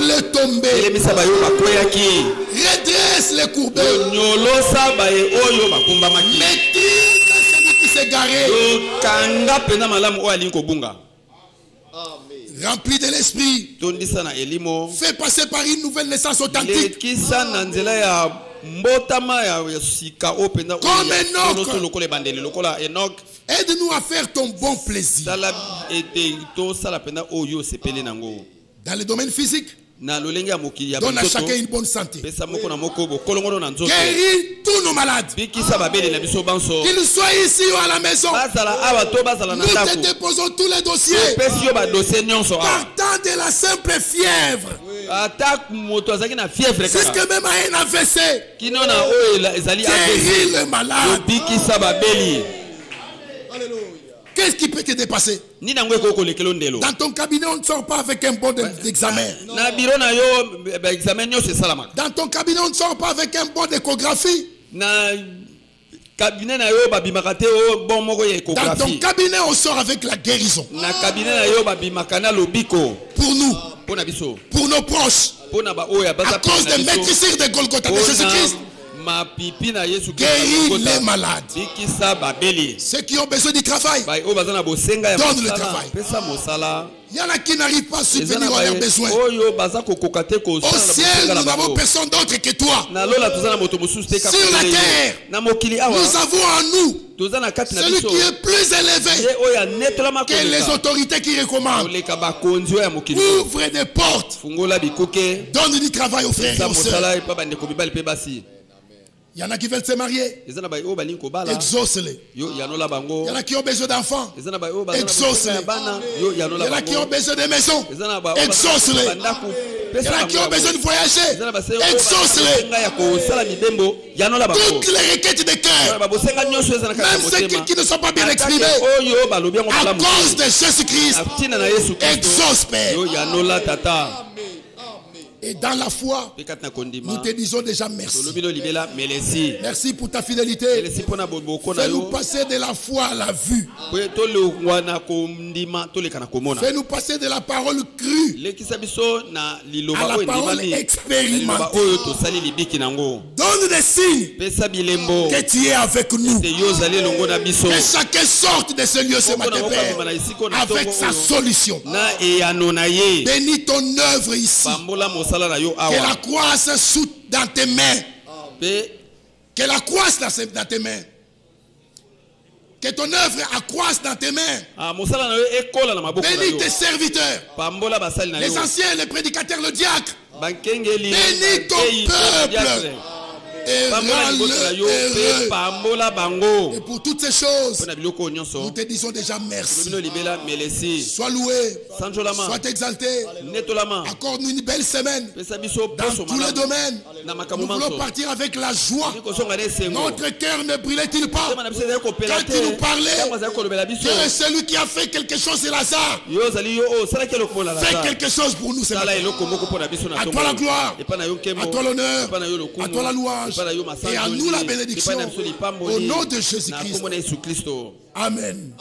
le tombé. Redresse les courbés. Maîtrise celui qui s'est garé. Remplis de l'esprit. Fais passer par une nouvelle naissance authentique. Comme Enoch. Aide-nous à faire ton bon plaisir. Dans le domaine physique, donne à chacun une bonne santé. Guéris tous nos malades. Qu'ils soient ici ou à la maison. Nous te déposons tous les dossiers. Partant de la simple fièvre. Jusque même à un AVC. Guéris le malade. Qu'est-ce qui peut te dépasser? Dans ton cabinet, on ne sort pas avec un bon examen. Dans ton cabinet, on ne sort pas avec un bon échographie. Dans ton cabinet, on sort avec la guérison. Pour nous, pour nos proches, à cause des maîtrisures de Golgotha de Jésus-Christ. Guéris les malades. Ceux qui ont besoin du travail, donne le travail. Il y en a qui n'arrivent pas à subvenir à leurs besoins. Au ciel, nous n'avons personne d'autre que toi. Sur la terre, nous avons en nous celui qui est plus élevé que les autorités qui recommandent. Ouvre des portes. Donne du travail aux frères et aux sœurs. Il y en a qui veulent se marier. Exauce-les. Il y en a qui ont besoin d'enfants. Exauce-les. Il y en a qui ont besoin de maisons. Exauce-les. Il y en a qui ont besoin de voyager. Exauce-les. Toutes les requêtes de cœur, même ceux qui ne sont pas bien exprimés, à cause de Jésus-Christ, exauce, Père. Et dans la foi, nous te disons déjà merci. Merci pour ta fidélité. Fais-nous passer de la foi à la vue. Fais-nous passer de la parole crue à la parole expérimentée. Donne des signes que tu es avec nous. Que chacun sorte de ce lieu ce matin, Père, avec sa solution. Bénis ton œuvre ici. Que la croisse soit dans tes mains. Que la croisse dans tes mains. Que ton œuvre accroisse dans tes mains. Bénis tes serviteurs. Les anciens, les prédicateurs, le diacre. Bénis ton peuple. Et pour toutes ces choses, nous te disons déjà merci. Sois loué, sois exalté. Accorde-nous une belle semaine dans tous les domaines. Nous voulons partir avec la joie. Notre cœur ne brûlait-il pas quand tu nous parlais? Tu es celui qui a fait quelque chose, c'est Lazare. Fais quelque chose pour nous, c'est à toi la gloire, à toi l'honneur, à toi la louange. Et à nous la bénédiction au nom de Jésus-Christ. Amen.